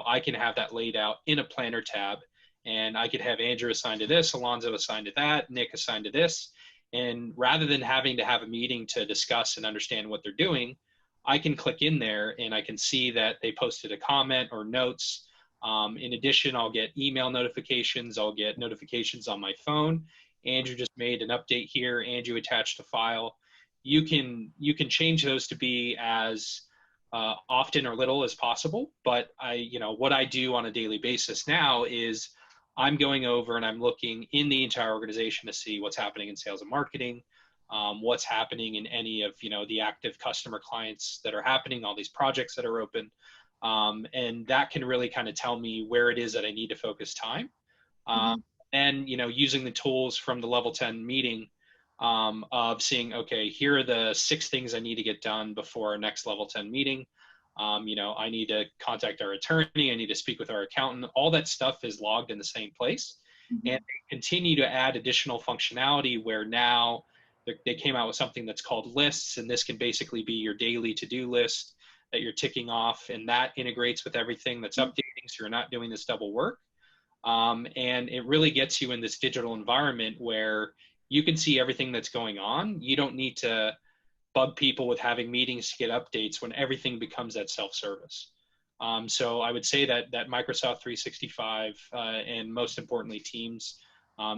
I can have that laid out in a planner tab, and I could have Andrew assigned to this, Alonzo assigned to that, Nick assigned to this. And rather than having to have a meeting to discuss and understand what they're doing, I can click in there and I can see that they posted a comment or notes. In addition, I'll get email notifications. I'll get notifications on my phone. Andrew just made an update here. Andrew attached a file. you can change those to be as often or little as possible. But what I do on a daily basis now is I'm going over and I'm looking in the entire organization to see what's happening in sales and marketing, what's happening in any of, the active customer clients that are happening, all these projects that are open. And that can really kind of tell me where it is that I need to focus time. Mm-hmm. And, using the tools from the level 10 meeting, of seeing, okay, here are the 6 things I need to get done before our next level 10 meeting. I need to contact our attorney. I need to speak with our accountant. All that stuff is logged in the same place. Mm-hmm. And they continue to add additional functionality where now they came out with something that's called lists. And this can basically be your daily to-do list that you're ticking off. And that integrates with everything that's updating. So you're not doing this double work. And it really gets you in this digital environment where you can see everything that's going on. You don't need to bug people with having meetings to get updates when everything becomes that self-service. So I would say that Microsoft 365 and most importantly Teams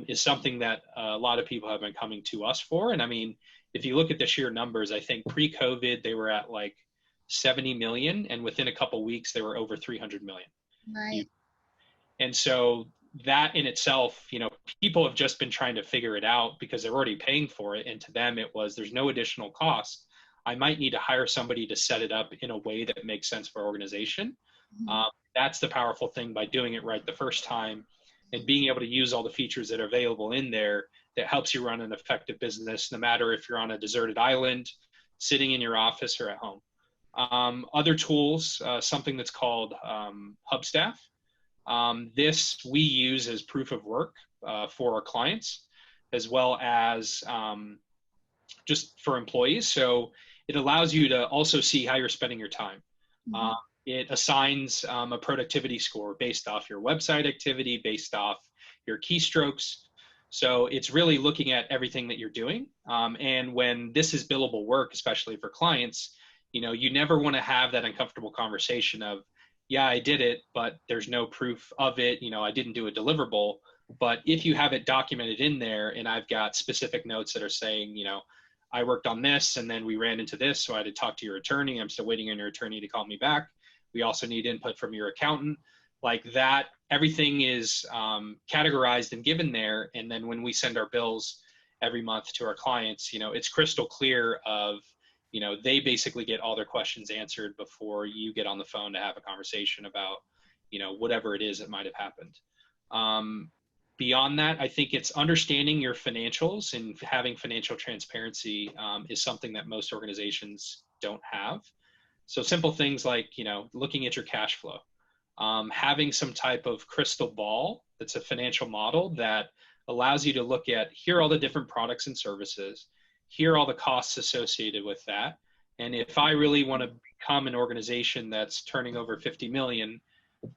is something that a lot of people have been coming to us for. And I mean, if you look at the sheer numbers, I think pre-COVID they were at like 70 million, and within a couple of weeks they were over 300 million. Right. And so that in itself, people have just been trying to figure it out because they're already paying for it. And to them, it was, there's no additional cost. I might need to hire somebody to set it up in a way that makes sense for our organization. Mm-hmm. That's the powerful thing by doing it right the first time and being able to use all the features that are available in there that helps you run an effective business, no matter if you're on a deserted island, sitting in your office or at home. Other tools, something that's called Hubstaff. This we use as proof of work for our clients, as well as just for employees. So it allows you to also see how you're spending your time. Mm-hmm. It assigns a productivity score based off your website activity, based off your keystrokes. So it's really looking at everything that you're doing. And when this is billable work, especially for clients, you never want to have that uncomfortable conversation of, yeah, I did it, but there's no proof of it. I didn't do a deliverable. But if you have it documented in there, and I've got specific notes that are saying, I worked on this and then we ran into this, so I had to talk to your attorney. I'm still waiting on your attorney to call me back. We also need input from your accountant. Like that, everything is categorized and given there. And then when we send our bills every month to our clients, it's crystal clear of, they basically get all their questions answered before you get on the phone to have a conversation about, whatever it is that might have happened. Beyond that, I think it's understanding your financials and having financial transparency is something that most organizations don't have. So simple things like, looking at your cash flow, having some type of crystal ball that's a financial model that allows you to look at, here are all the different products and services, here are all the costs associated with that. And if I really want to become an organization that's turning over 50 million,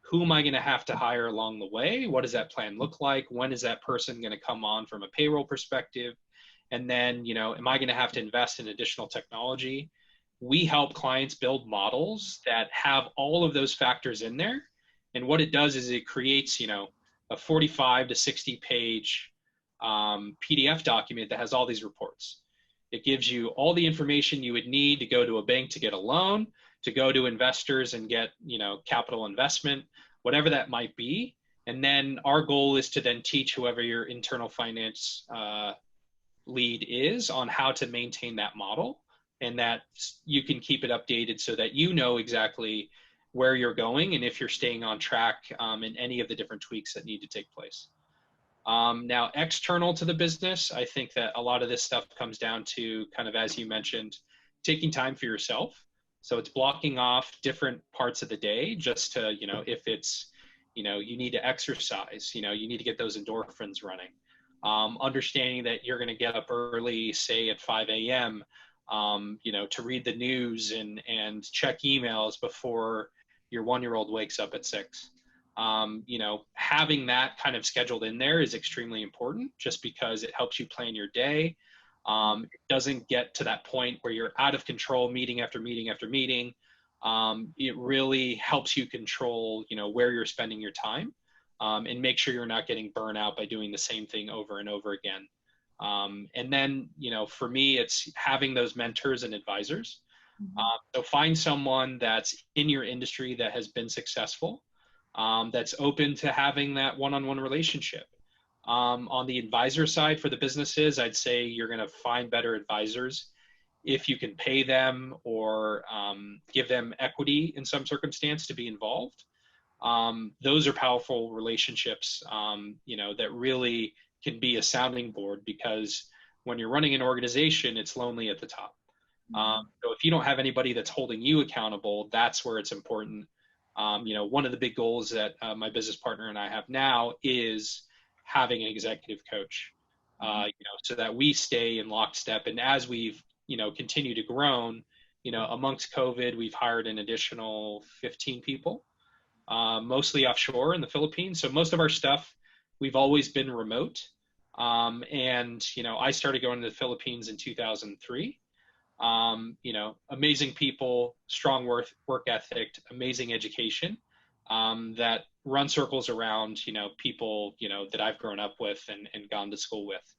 who am I going to have to hire along the way? What does that plan look like? When is that person going to come on from a payroll perspective? And then, am I going to have to invest in additional technology? We help clients build models that have all of those factors in there. And what it does is it creates, a 45 to 60 page PDF document that has all these reports. It gives you all the information you would need to go to a bank to get a loan, to go to investors and get, capital investment, whatever that might be. And then our goal is to then teach whoever your internal finance lead is on how to maintain that model, and that you can keep it updated so that exactly where you're going and if you're staying on track in any of the different tweaks that need to take place. Now, external to the business, I think that a lot of this stuff comes down to kind of, as you mentioned, taking time for yourself. So it's blocking off different parts of the day just to, if it's, you need to exercise, you need to get those endorphins running. Understanding that you're going to get up early, say at 5 a.m., to read the news and check emails before your 1-year-old wakes up at 6. Having that kind of scheduled in there is extremely important just because it helps you plan your day. It doesn't get to that point where you're out of control, meeting after meeting after meeting. It really helps you control, where you're spending your time, and make sure you're not getting burnt out by doing the same thing over and over again. And then, for me, it's having those mentors and advisors. Mhm. So find someone that's in your industry that has been successful, that's open to having that one-on-one relationship. On the advisor side for the businesses, I'd say you're going to find better advisors if you can pay them or give them equity in some circumstance to be involved. Those are powerful relationships, that really can be a sounding board, because when you're running an organization, it's lonely at the top. So if you don't have anybody that's holding you accountable, that's where it's important. One of the big goals that my business partner and I have now is having an executive coach, so that we stay in lockstep. And as we've, continued to grow, amongst COVID, we've hired an additional 15 people, mostly offshore in the Philippines. So most of our stuff, we've always been remote. And I started going to the Philippines in 2003. Amazing people, strong work ethic, amazing education, that run circles around, people, that I've grown up with and gone to school with.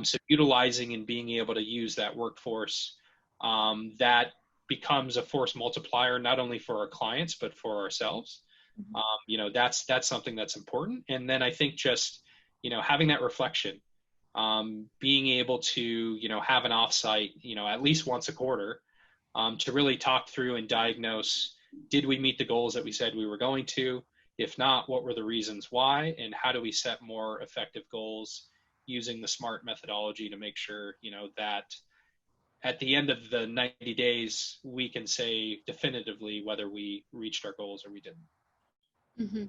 So utilizing and being able to use that workforce, that becomes a force multiplier, not only for our clients, but for ourselves. That's something that's important. And then I think just, having that reflection, being able to, have an offsite, at least once a quarter, to really talk through and diagnose, did we meet the goals that we said we were going to? If not, what were the reasons why? And how do we set more effective goals using the SMART methodology to make sure, that at the end of the 90 days, we can say definitively whether we reached our goals or we didn't. Mm-hmm.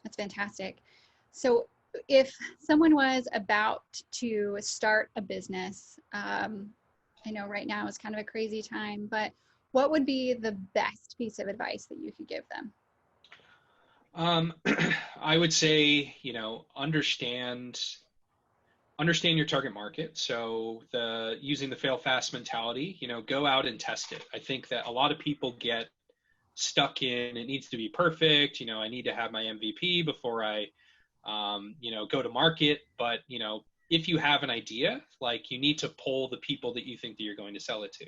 That's fantastic. So if someone was about to start a business, I know right now is kind of a crazy time, but what would be the best piece of advice that you could give them? I would say, understand your target market. So using the fail fast mentality, go out and test it. I think that a lot of people get stuck in, it needs to be perfect. I need to have my MVP before I, go to market. But, if you have an idea, like, you need to poll the people that you think that you're going to sell it to,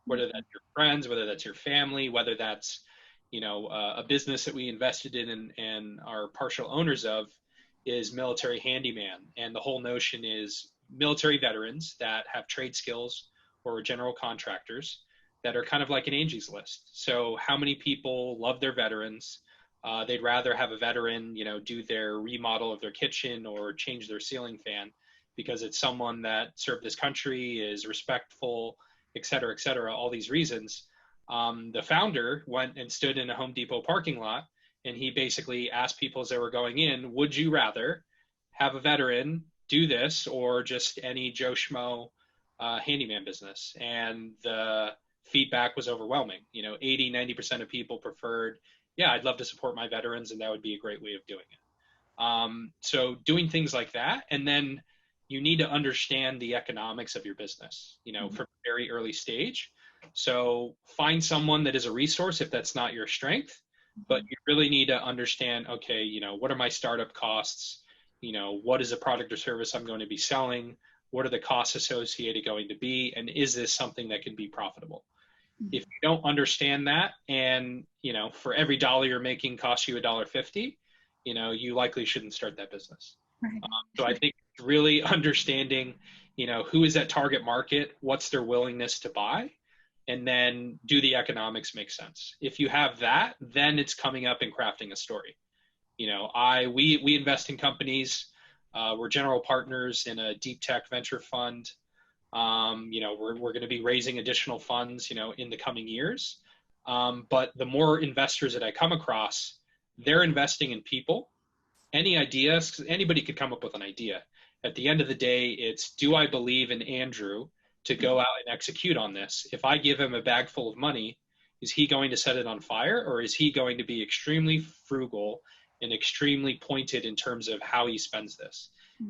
whether that's your friends, whether that's your family, whether that's, a business that we invested in and are partial owners of is Military Handyman. And the whole notion is military veterans that have trade skills or general contractors that are kind of like an Angie's List. So how many people love their veterans? They'd rather have a veteran, do their remodel of their kitchen or change their ceiling fan because it's someone that served this country, is respectful, et cetera, all these reasons. The founder went and stood in a Home Depot parking lot, and he basically asked people as they were going in, would you rather have a veteran do this or just any Joe Schmo handyman business? And the feedback was overwhelming. 80-90% of people preferred, yeah, I'd love to support my veterans, and that would be a great way of doing it. So doing things like that, and then you need to understand the economics of your business, from a very early stage. So find someone that is a resource if that's not your strength, but you really need to understand, okay, what are my startup costs? What is a product or service I'm going to be selling? What are the costs associated going to be? And is this something that can be profitable? If you don't understand that, and, for every dollar you're making costs you $1.50, you likely shouldn't start that business. Right. So I think really understanding, who is that target market? What's their willingness to buy? And then do the economics make sense? If you have that, then it's coming up and crafting a story. We invest in companies. We're general partners in a deep tech venture fund. We're going to be raising additional funds, in the coming years. But the more investors that I come across, they're investing in people. Any ideas, anybody could come up with an idea. At the end of the day, it's, do I believe in Andrew to go out and execute on this? If I give him a bag full of money, is he going to set it on fire, or is he going to be extremely frugal and extremely pointed in terms of how he spends this?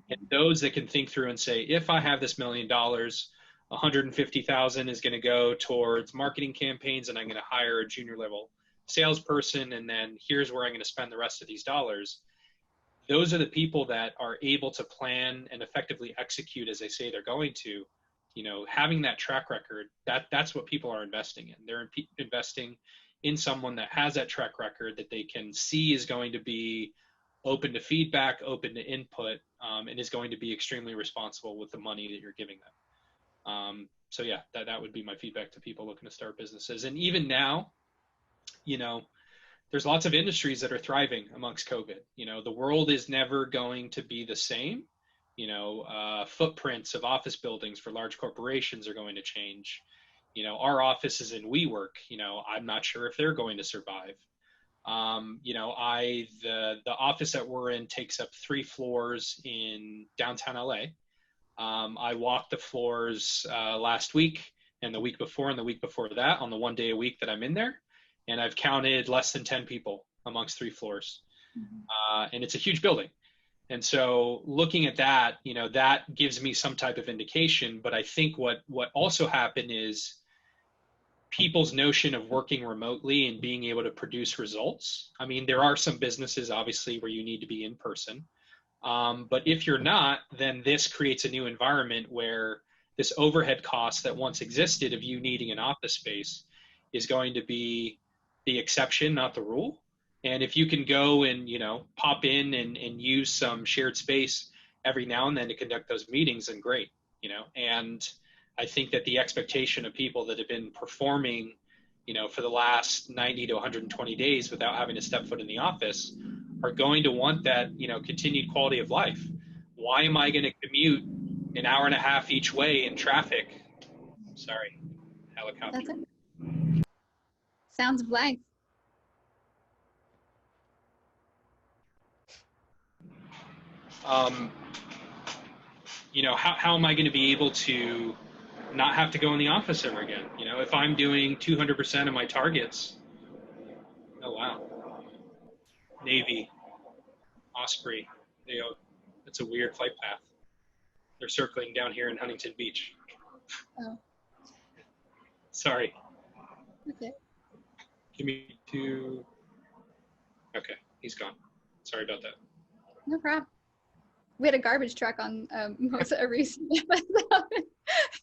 And those that can think through and say, if I have this $1 million, 150,000 is going to go towards marketing campaigns, and I'm going to hire a junior level salesperson, and then here's where I'm going to spend the rest of these dollars. those are the people that are able to plan and effectively execute as they say they're going to. Having that track record, that's what people are investing in. They're investing in someone that has that track record that they can see is going to be open to feedback, open to input, and is going to be extremely responsible with the money that you're giving them. So yeah, that would be my feedback to people looking to start businesses. And even now, there's lots of industries that are thriving amongst COVID. The world is never going to be the same. Footprints of office buildings for large corporations are going to change. Our offices in WeWork, I'm not sure if they're going to survive. The office that we're in takes up 3 floors in downtown LA. I walked the floors last week and the week before and the week before that on the 1 day a week that I'm in there. And I've counted less than 10 people amongst 3 floors. And it's a huge building. And so looking at that, that gives me some type of indication. But I think what also happened is people's notion of working remotely and being able to produce results. I mean, there are some businesses, obviously, where you need to be in person. But if you're not, then this creates a new environment where this overhead cost that once existed of you needing an office space is going to be the exception, not the rule. And if you can go and, pop in and use some shared space every now and then to conduct those meetings, then great, and I think that the expectation of people that have been performing, for the last 90 to 120 days without having to step foot in the office are going to want that, continued quality of life. Why am I going to commute an hour and a half each way in traffic? Sorry, helicopter. That's it. Sounds blank. How am I going to be able to not have to go in the office ever again? If I'm doing 200% of my targets, oh wow, Navy, Osprey, it's a weird flight path. They're circling down here in Huntington Beach. Oh. Sorry. Okay. Give me 2. Okay, he's gone. Sorry about that. No problem. We had a garbage truck on most of a recent episode.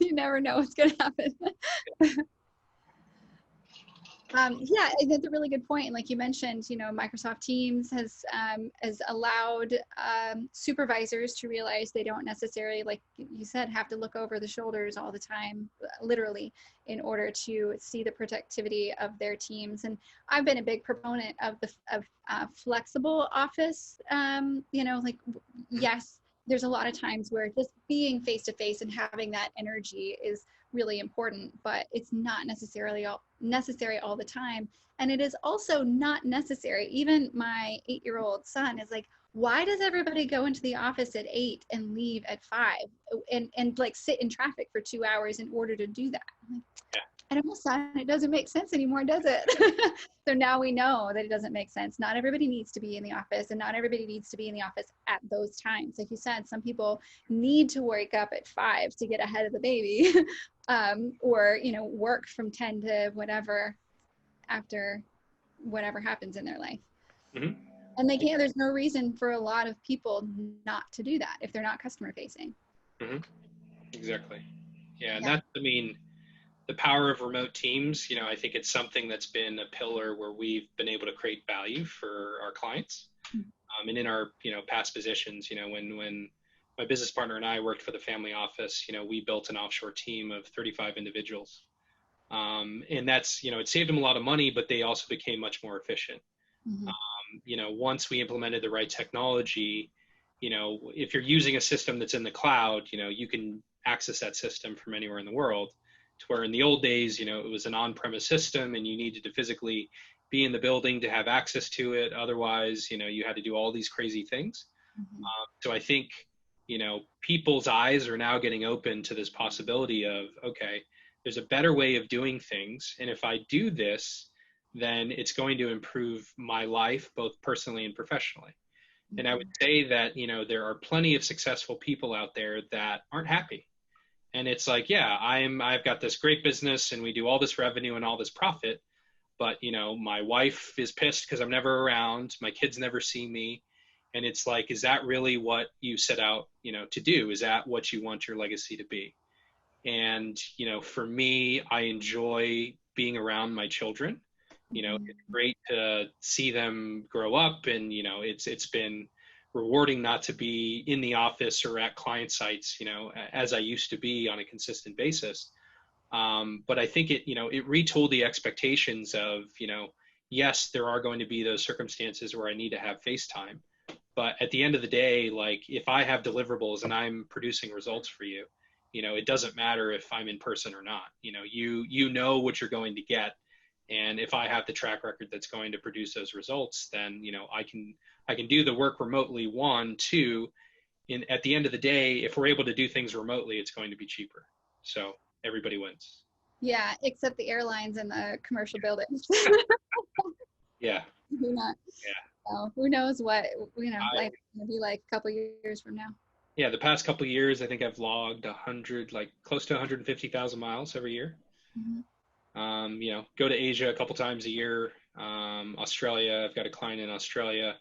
You never know what's going to happen. Yeah, that's a really good point. And like you mentioned, Microsoft Teams has allowed supervisors to realize they don't necessarily, like you said, have to look over the shoulders all the time, literally, in order to see the productivity of their teams. And I've been a big proponent of flexible office. Yes, there's a lot of times where just being face-to-face and having that energy is really important, but it's not necessary all the time. And it is also not necessary. Even my 8-year-old son is like, why does everybody go into the office at 8 and leave at 5 and like sit in traffic for 2 hours in order to do that? I'm like, I don't know, son, it doesn't make sense anymore, does it? So now we know that it doesn't make sense. Not everybody needs to be in the office, and not everybody needs to be in the office at those times. Like you said, some people need to wake up at 5 to get ahead of the baby, or, work from 10 to whatever after whatever happens in their life. Mm-hmm. And there's no reason for a lot of people not to do that if they're not customer facing. Mm-hmm. Exactly. Yeah. And that's, the power of remote teams, I think it's something that's been a pillar where we've been able to create value for our clients. And in our, past positions, when my business partner and I worked for the family office, we built an offshore team of 35 individuals. And that's, it saved them a lot of money, but they also became much more efficient. Mm-hmm. Once we implemented the right technology, if you're using a system that's in the cloud, you can access that system from anywhere in the world. To where in the old days, it was an on-premise system and you needed to physically be in the building to have access to it. Otherwise, you had to do all these crazy things. Mm-hmm. So I think, people's eyes are now getting open to this possibility of, okay, there's a better way of doing things. And if I do this, then it's going to improve my life, both personally and professionally. Mm-hmm. And I would say that, there are plenty of successful people out there that aren't happy. And it's like, yeah, I've got this great business and we do all this revenue and all this profit, but my wife is pissed because I'm never around. My kids never see me. And it's like, is that really what you set out, to do? Is that what you want your legacy to be? And, for me, I enjoy being around my children. It's great to see them grow up, and, it's been rewarding not to be in the office or at client sites, as I used to be on a consistent basis. But I think it retooled the expectations of, yes, there are going to be those circumstances where I need to have FaceTime. But at the end of the day, like, if I have deliverables and I'm producing results for you, it doesn't matter if I'm in person or not. You know what you're going to get. And if I have the track record that's going to produce those results, then, I can do the work remotely. One, two, at the end of the day, if we're able to do things remotely, it's going to be cheaper. So everybody wins. Yeah, except the airlines and the commercial buildings. Yeah. Not. Yeah. So who knows what life is going to be like a couple years from now. Yeah, the past couple of years, I think I've logged close to 150,000 miles every year. Go to Asia a couple times a year. Australia, I've got a client in Australia,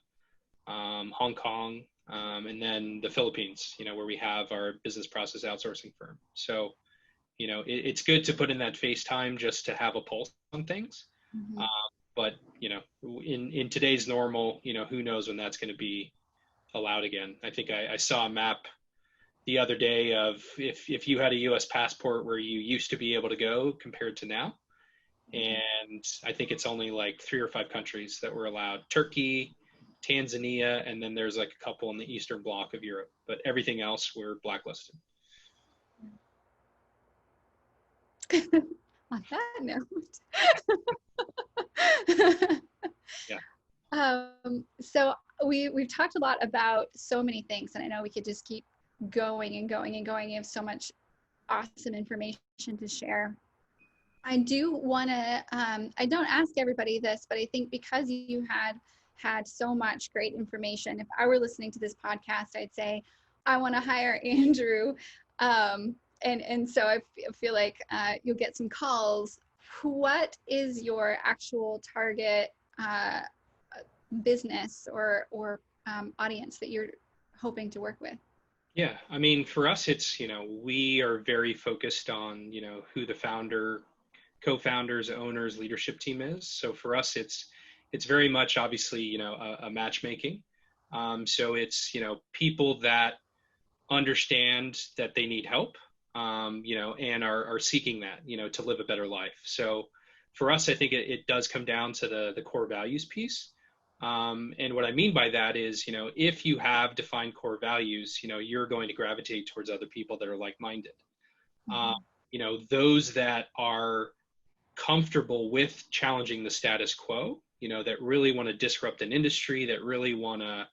Hong Kong, and then the Philippines, where we have our business process outsourcing firm. So, it's good to put in that FaceTime just to have a pulse on things. But, in today's normal, who knows when that's going to be allowed again. I think I saw a map the other day of if you had a U.S. passport where you used to be able to go compared to now. And I think it's only like 3 or 5 countries that were allowed. Turkey, Tanzania, and then there's like a couple in the Eastern Bloc of Europe. But everything else were blacklisted. On that note. Yeah. So we've talked a lot about so many things, and I know we could just keep going and going and going. You have so much awesome information to share. I do want to, I don't ask everybody this, but I think because you had so much great information, if I were listening to this podcast, I'd say, I want to hire Andrew. And so I feel like you'll get some calls. What is your actual target business or audience that you're hoping to work with? Yeah, I mean, for us, it's, we are very focused on, who the founder, co-founders, owners, leadership team is. So for us, it's very much obviously, a matchmaking. So it's, people that understand that they need help, and are seeking that, to live a better life. So for us, I think it does come down to the core values piece. And what I mean by that is, if you have defined core values, you're going to gravitate towards other people that are like-minded. Those that are comfortable with challenging the status quo, that really want to disrupt an industry, that really want to,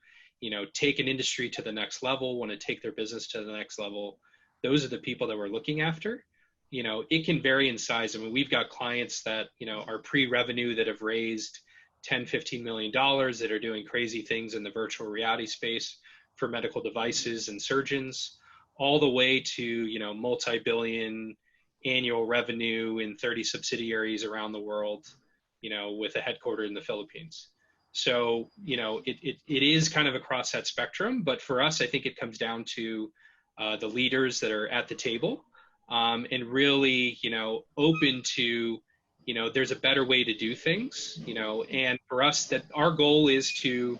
take an industry to the next level, want to take their business to the next level. Those are the people that we're looking after. It can vary in size. I mean, we've got clients that, are pre-revenue that have raised $10-15 million that are doing crazy things in the virtual reality space for medical devices and surgeons, all the way to, multi-billion annual revenue in 30 subsidiaries around the world, with a headquarter in the Philippines. So, it is kind of across that spectrum, but for us, I think it comes down to the leaders that are at the table, and really, open to, there's a better way to do things, and for us, that our goal is to,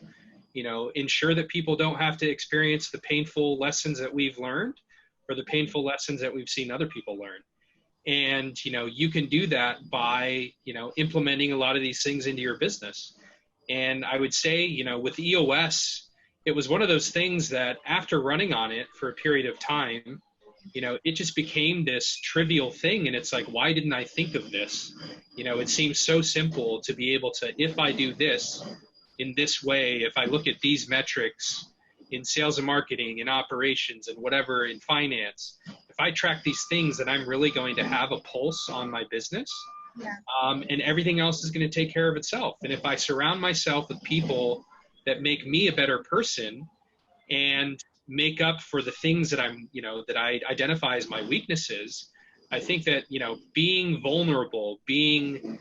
ensure that people don't have to experience the painful lessons that we've learned or the painful lessons that we've seen other people learn. And, you can do that by, implementing a lot of these things into your business. And I would say, with EOS, it was one of those things that after running on it for a period of time, it just became this trivial thing. And it's like, why didn't I think of this? It seems so simple to be able to, if I do this in this way, if I look at these metrics in sales and marketing, in operations, and whatever, in finance, if I track these things, then I'm really going to have a pulse on my business. Yeah. And everything else is going to take care of itself. And if I surround myself with people that make me a better person and make up for the things that I'm, that I identify as my weaknesses, I think that, being vulnerable, being,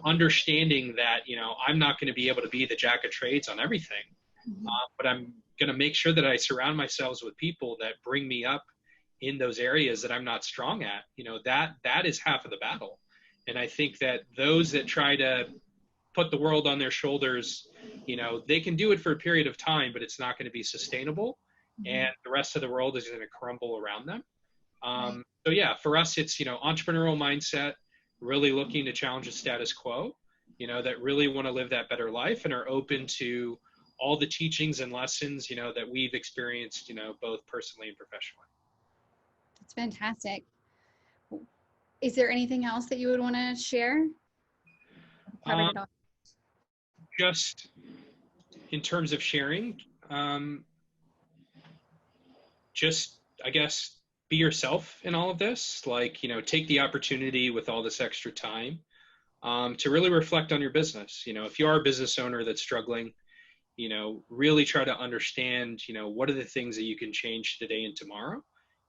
understanding that, I'm not going to be able to be the jack of trades on everything, Mhm. But I'm going to make sure that I surround myself with people that bring me up in those areas that I'm not strong at. That is half of the battle. And I think that those that try to put the world on their shoulders, they can do it for a period of time, but it's not going to be sustainable. And Mhm. the rest of the world is going to crumble around them. Right. So yeah, for us, it's, entrepreneurial mindset, really looking to challenge the status quo, that really want to live that better life and are open to all the teachings and lessons, that we've experienced, both personally and professionally. That's fantastic. Is there anything else that you would want to share? Covered Um, it all. just in terms of sharing, um, just, I guess, be yourself in all of this. Like, take the opportunity with all this extra time, to really reflect on your business. If you are a business owner that's struggling, really try to understand, what are the things that you can change today and tomorrow?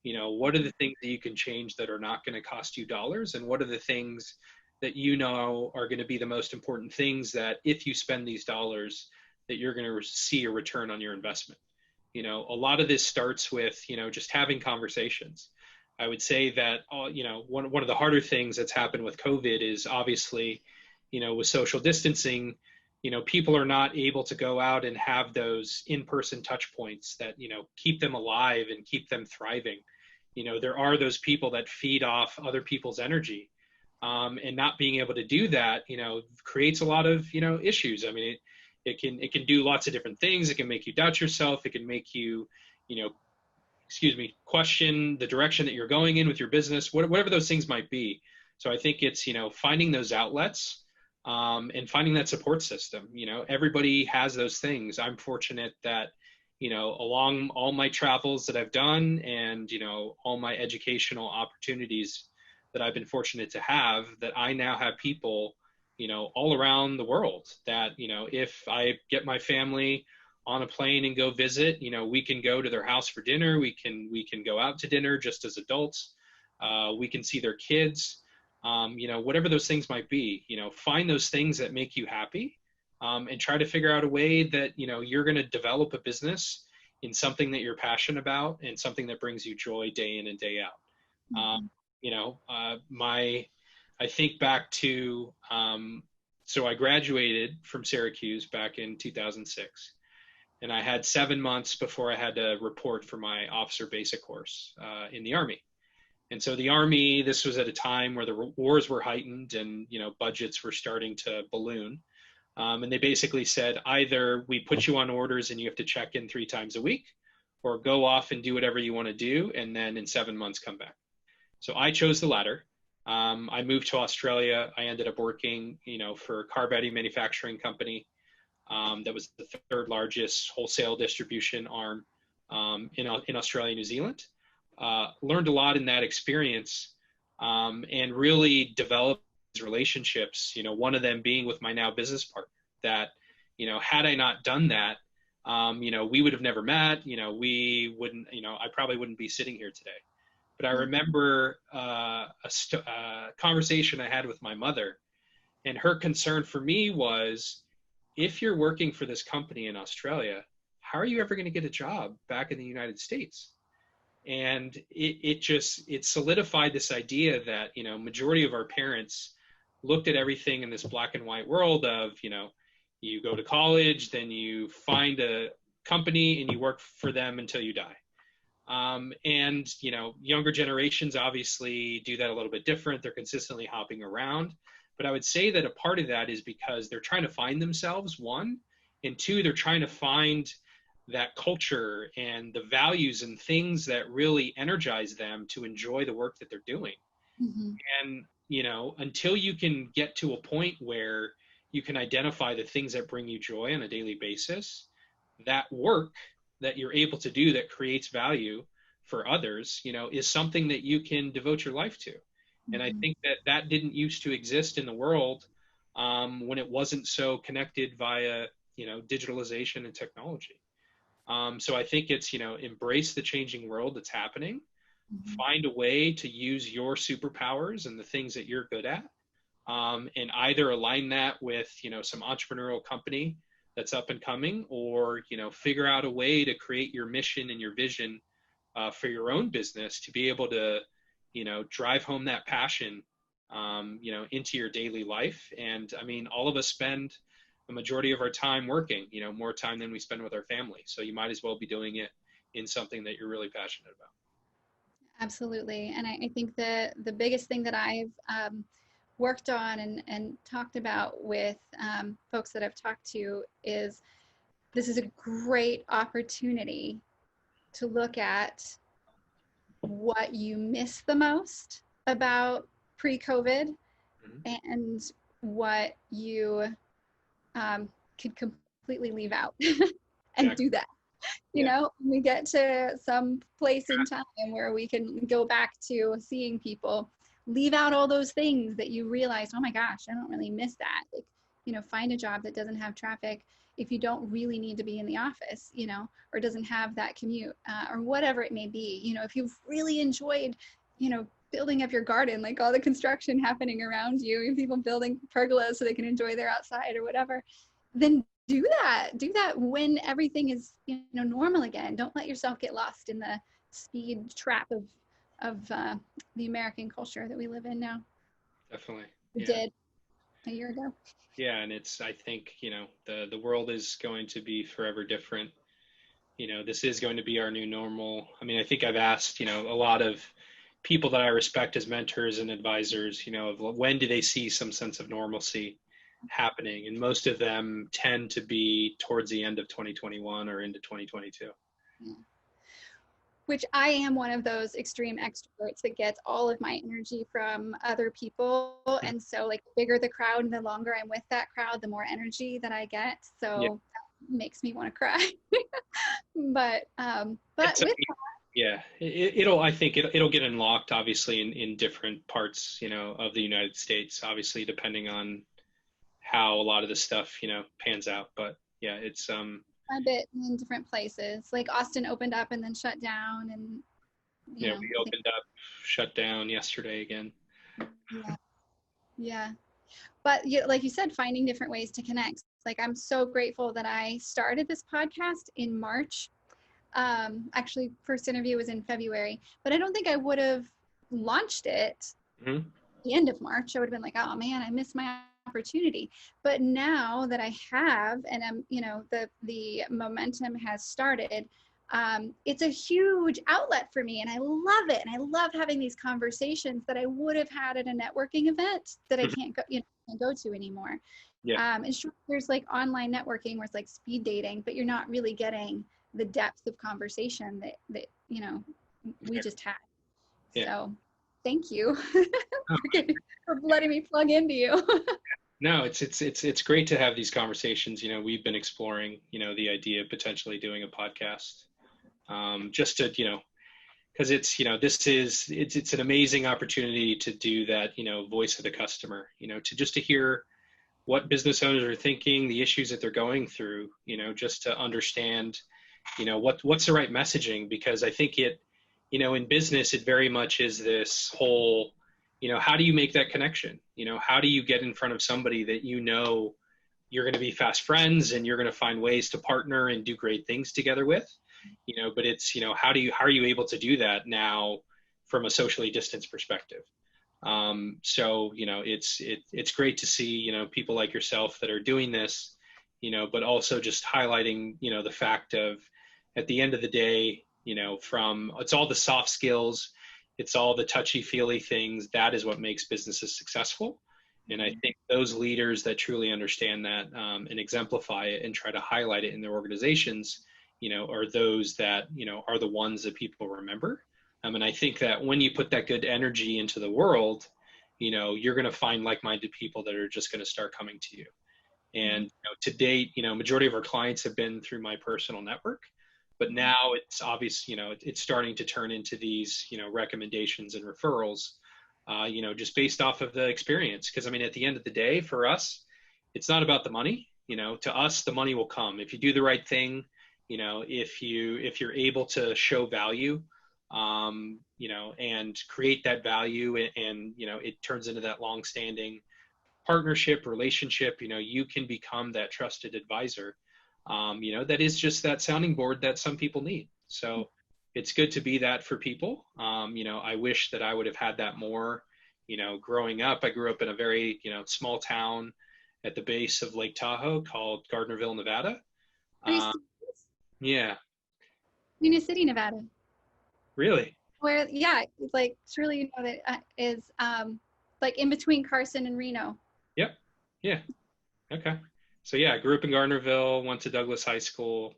What are the things that you can change that are not going to cost you dollars? And what are the things that are going to be the most important things that if you spend these dollars, that you're going to see a return on your investment? A lot of this starts with, just having conversations. I would say that, one of the harder things that's happened with COVID is obviously, with social distancing, people are not able to go out and have those in-person touch points that, keep them alive and keep them thriving. There are those people that feed off other people's energy. And not being able to do that, creates a lot of, issues. I mean, it can do lots of different things. It can make you doubt yourself. It can make you, you know, question the direction that you're going in with your business, whatever those things might be. So I think it's, finding those outlets, and finding that support system. Everybody has those things. I'm fortunate that, along all my travels that I've done and, all my educational opportunities that I've been fortunate to have, that I now have people, all around the world that, if I get my family on a plane and go visit, we can go to their house for dinner. We can go out to dinner just as adults. We can see their kids. Whatever those things might be, find those things that make you happy, and try to figure out a way that, you're going to develop a business in something that you're passionate about and something that brings you joy day in and day out. Mhm. I think back to, so I graduated from Syracuse back in 2006, and I had 7 months before I had to report for my officer basic course, in the Army. And so the Army, this was at a time where the wars were heightened and, budgets were starting to balloon. And they basically said, either we put you on orders and you have to check in 3 times a week, or go off and do whatever you want to do, and then in 7 months come back. So I chose the latter. I moved to Australia. I ended up working, for a car body manufacturing company, that was the third largest wholesale distribution arm, in Australia and New Zealand. Learned a lot in that experience, and really developed these relationships. One of them being with my now business partner. That, had I not done that, we would have never met. We wouldn't. I probably wouldn't be sitting here today. But I remember, a conversation I had with my mother, and her concern for me was, if you're working for this company in Australia, how are you ever going to get a job back in the United States? And it solidified this idea that, majority of our parents looked at everything in this black and white world of, you go to college, then you find a company and you work for them until you die. And, younger generations obviously do that a little bit different. They're consistently hopping around. But I would say that a part of that is because they're trying to find themselves, one, and two, they're trying to find that culture and the values and things that really energize them to enjoy the work that they're doing. Mhm. And, until you can get to a point where you can identify the things that bring you joy on a daily basis, that work that you're able to do that creates value for others, is something that you can devote your life to. And I Mhm. think that didn't used to exist in the world, when it wasn't so connected via, digitalization and technology. So I think it's, embrace the changing world that's happening, Mhm. find a way to use your superpowers and the things that you're good at, and either align that with, some entrepreneurial company, that's up and coming, or, figure out a way to create your mission and your vision for your own business to be able to, drive home that passion, into your daily life. And I mean, all of us spend a majority of our time working, more time than we spend with our family. So you might as well be doing it in something that you're really passionate about. Absolutely. And I think the biggest thing that I've worked on and talked about with folks that I've talked to is this is a great opportunity to look at what you miss the most about pre-COVID Mm-hmm. and what you could completely leave out and Exactly. do that. Yeah. We get to some place in time where we can go back to seeing people, leave out all those things that you realize, oh my gosh, I don't really miss that. Like, find a job that doesn't have traffic if you don't really need to be in the office, or doesn't have that commute, or whatever it may be. If you've really enjoyed, building up your garden, like all the construction happening around you, and people building pergolas so they can enjoy their outside or whatever, then do that when everything is normal again. Don't let yourself get lost in the speed trap of the American culture that we live in now. Definitely. We Yeah. did a year ago. Yeah. And I think, the world is going to be forever different. This is going to be our new normal. I mean, I think I've asked, a lot of people that I respect as mentors and advisors, of when do they see some sense of normalcy happening? And most of them tend to be towards the end of 2021 or into 2022. Yeah. Which I am one of those extreme extroverts that gets all of my energy from other people. And so like the bigger the crowd and the longer I'm with that crowd, the more energy that I get. Yeah. So that makes me want to cry. But It's, with yeah, it'll, I think it'll get unlocked obviously in different parts, of the United States, obviously, depending on how a lot of this stuff, pans out. But yeah, it's, a bit in different places, like Austin opened up and then shut down, and we I think opened up, shut down yesterday again. yeah, yeah. But like you said, finding different ways to connect. Like I'm so grateful that I started this podcast in March. Actually, first interview was in February, but I don't think I would have launched it Mm-hmm. the end of March. I would have been like, oh man, I missed my opportunity. But now that I have, and I'm, the momentum has started, it's a huge outlet for me, and I love it. And I love having these conversations that I would have had at a networking event that I can't go, can't go to anymore. Yeah. And sure, there's like online networking where it's like speed dating, but you're not really getting the depth of conversation that we just had. Yeah. So thank you Oh, for letting me plug into you. no, it's great to have these conversations. We've been exploring, the idea of potentially doing a podcast, just to, because it's, it's an amazing opportunity to do that, voice of the customer, to hear what business owners are thinking, the issues that they're going through, just to understand, what's the right messaging, because I think in business, it very much is this whole, how do you make that connection? How do you get in front of somebody that you're going to be fast friends and you're going to find ways to partner and do great things together with, but it's, how are you able to do that now from a socially distanced perspective? So, it's great to see, people like yourself that are doing this, but also just highlighting, the fact of at the end of the day, it's all the soft skills, it's all the touchy feely things. That is what makes businesses successful. And I think those leaders that truly understand that, and exemplify it and try to highlight it in their organizations, are those that, are the ones that people remember. And I think that when you put that good energy into the world, you're going to find like-minded people that are just going to start coming to you. And to date, majority of our clients have been through my personal network, but now it's obvious, it's starting to turn into these, recommendations and referrals, just based off of the experience. Because I mean, at the end of the day, for us, it's not about the money. To us, the money will come if you do the right thing. If you're able to show value, and create that value, and it turns into that long-standing partnership, relationship, you can become that trusted advisor, that is just that sounding board that some people need. So it's good to be that for people. I wish that I would have had that more, growing up. I grew up in a very, small town at the base of Lake Tahoe called Gardnerville, Nevada. Are you Um, yeah, in a city, Nevada? really. Where, yeah, like surely you know that is like in between Carson and Reno. Yep. Yeah. Okay. So yeah, I grew up in Gardnerville, went to Douglas High School.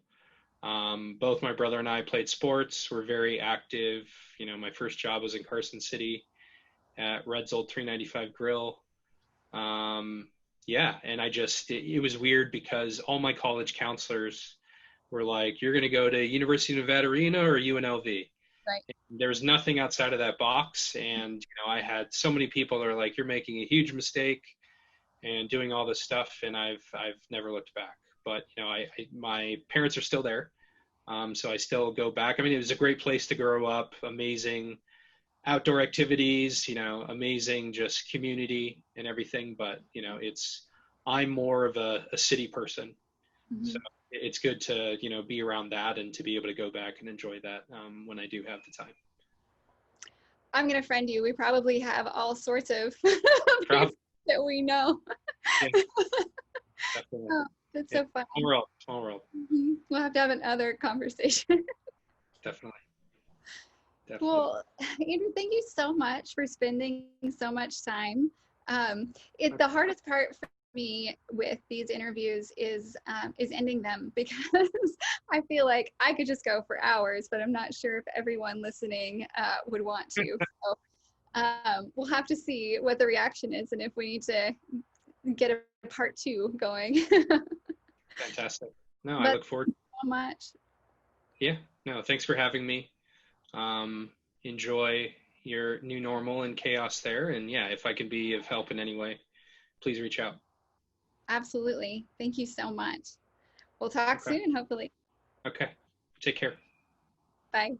Both my brother and I played sports. We're very active. My first job was in Carson City at Red's Old 395 Grill. Yeah, and it was weird because all my college counselors were like, "You're going to go to University of Nevada, Reno or UNLV." Right. And there was nothing outside of that box, and I had so many people that are like, "You're making a huge mistake," and doing all this stuff, and I've never looked back. But my parents are still there, so I still go back. I mean, it was a great place to grow up. Amazing outdoor activities, amazing just community and everything. But I'm more of a city person, so it's good to be around that and to be able to go back and enjoy that when I do have the time. I'm gonna friend you. We probably have all sorts of that we know. Yeah, definitely. Oh, that's so fun. Small world. We'll have to have another conversation. Definitely. Well, Andrew, thank you so much for spending so much time. The hardest part for me with these interviews is ending them, because I feel like I could just go for hours, but I'm not sure if everyone listening would want to. So we'll have to see what the reaction is and if we need to get a part 2 going. Fantastic. No, I look forward so much. Yeah, no, thanks for having me. Enjoy your new normal and chaos there. And yeah, if I can be of help in any way, please reach out. Absolutely. Thank you so much. We'll talk soon, hopefully. Okay. Take care. Bye.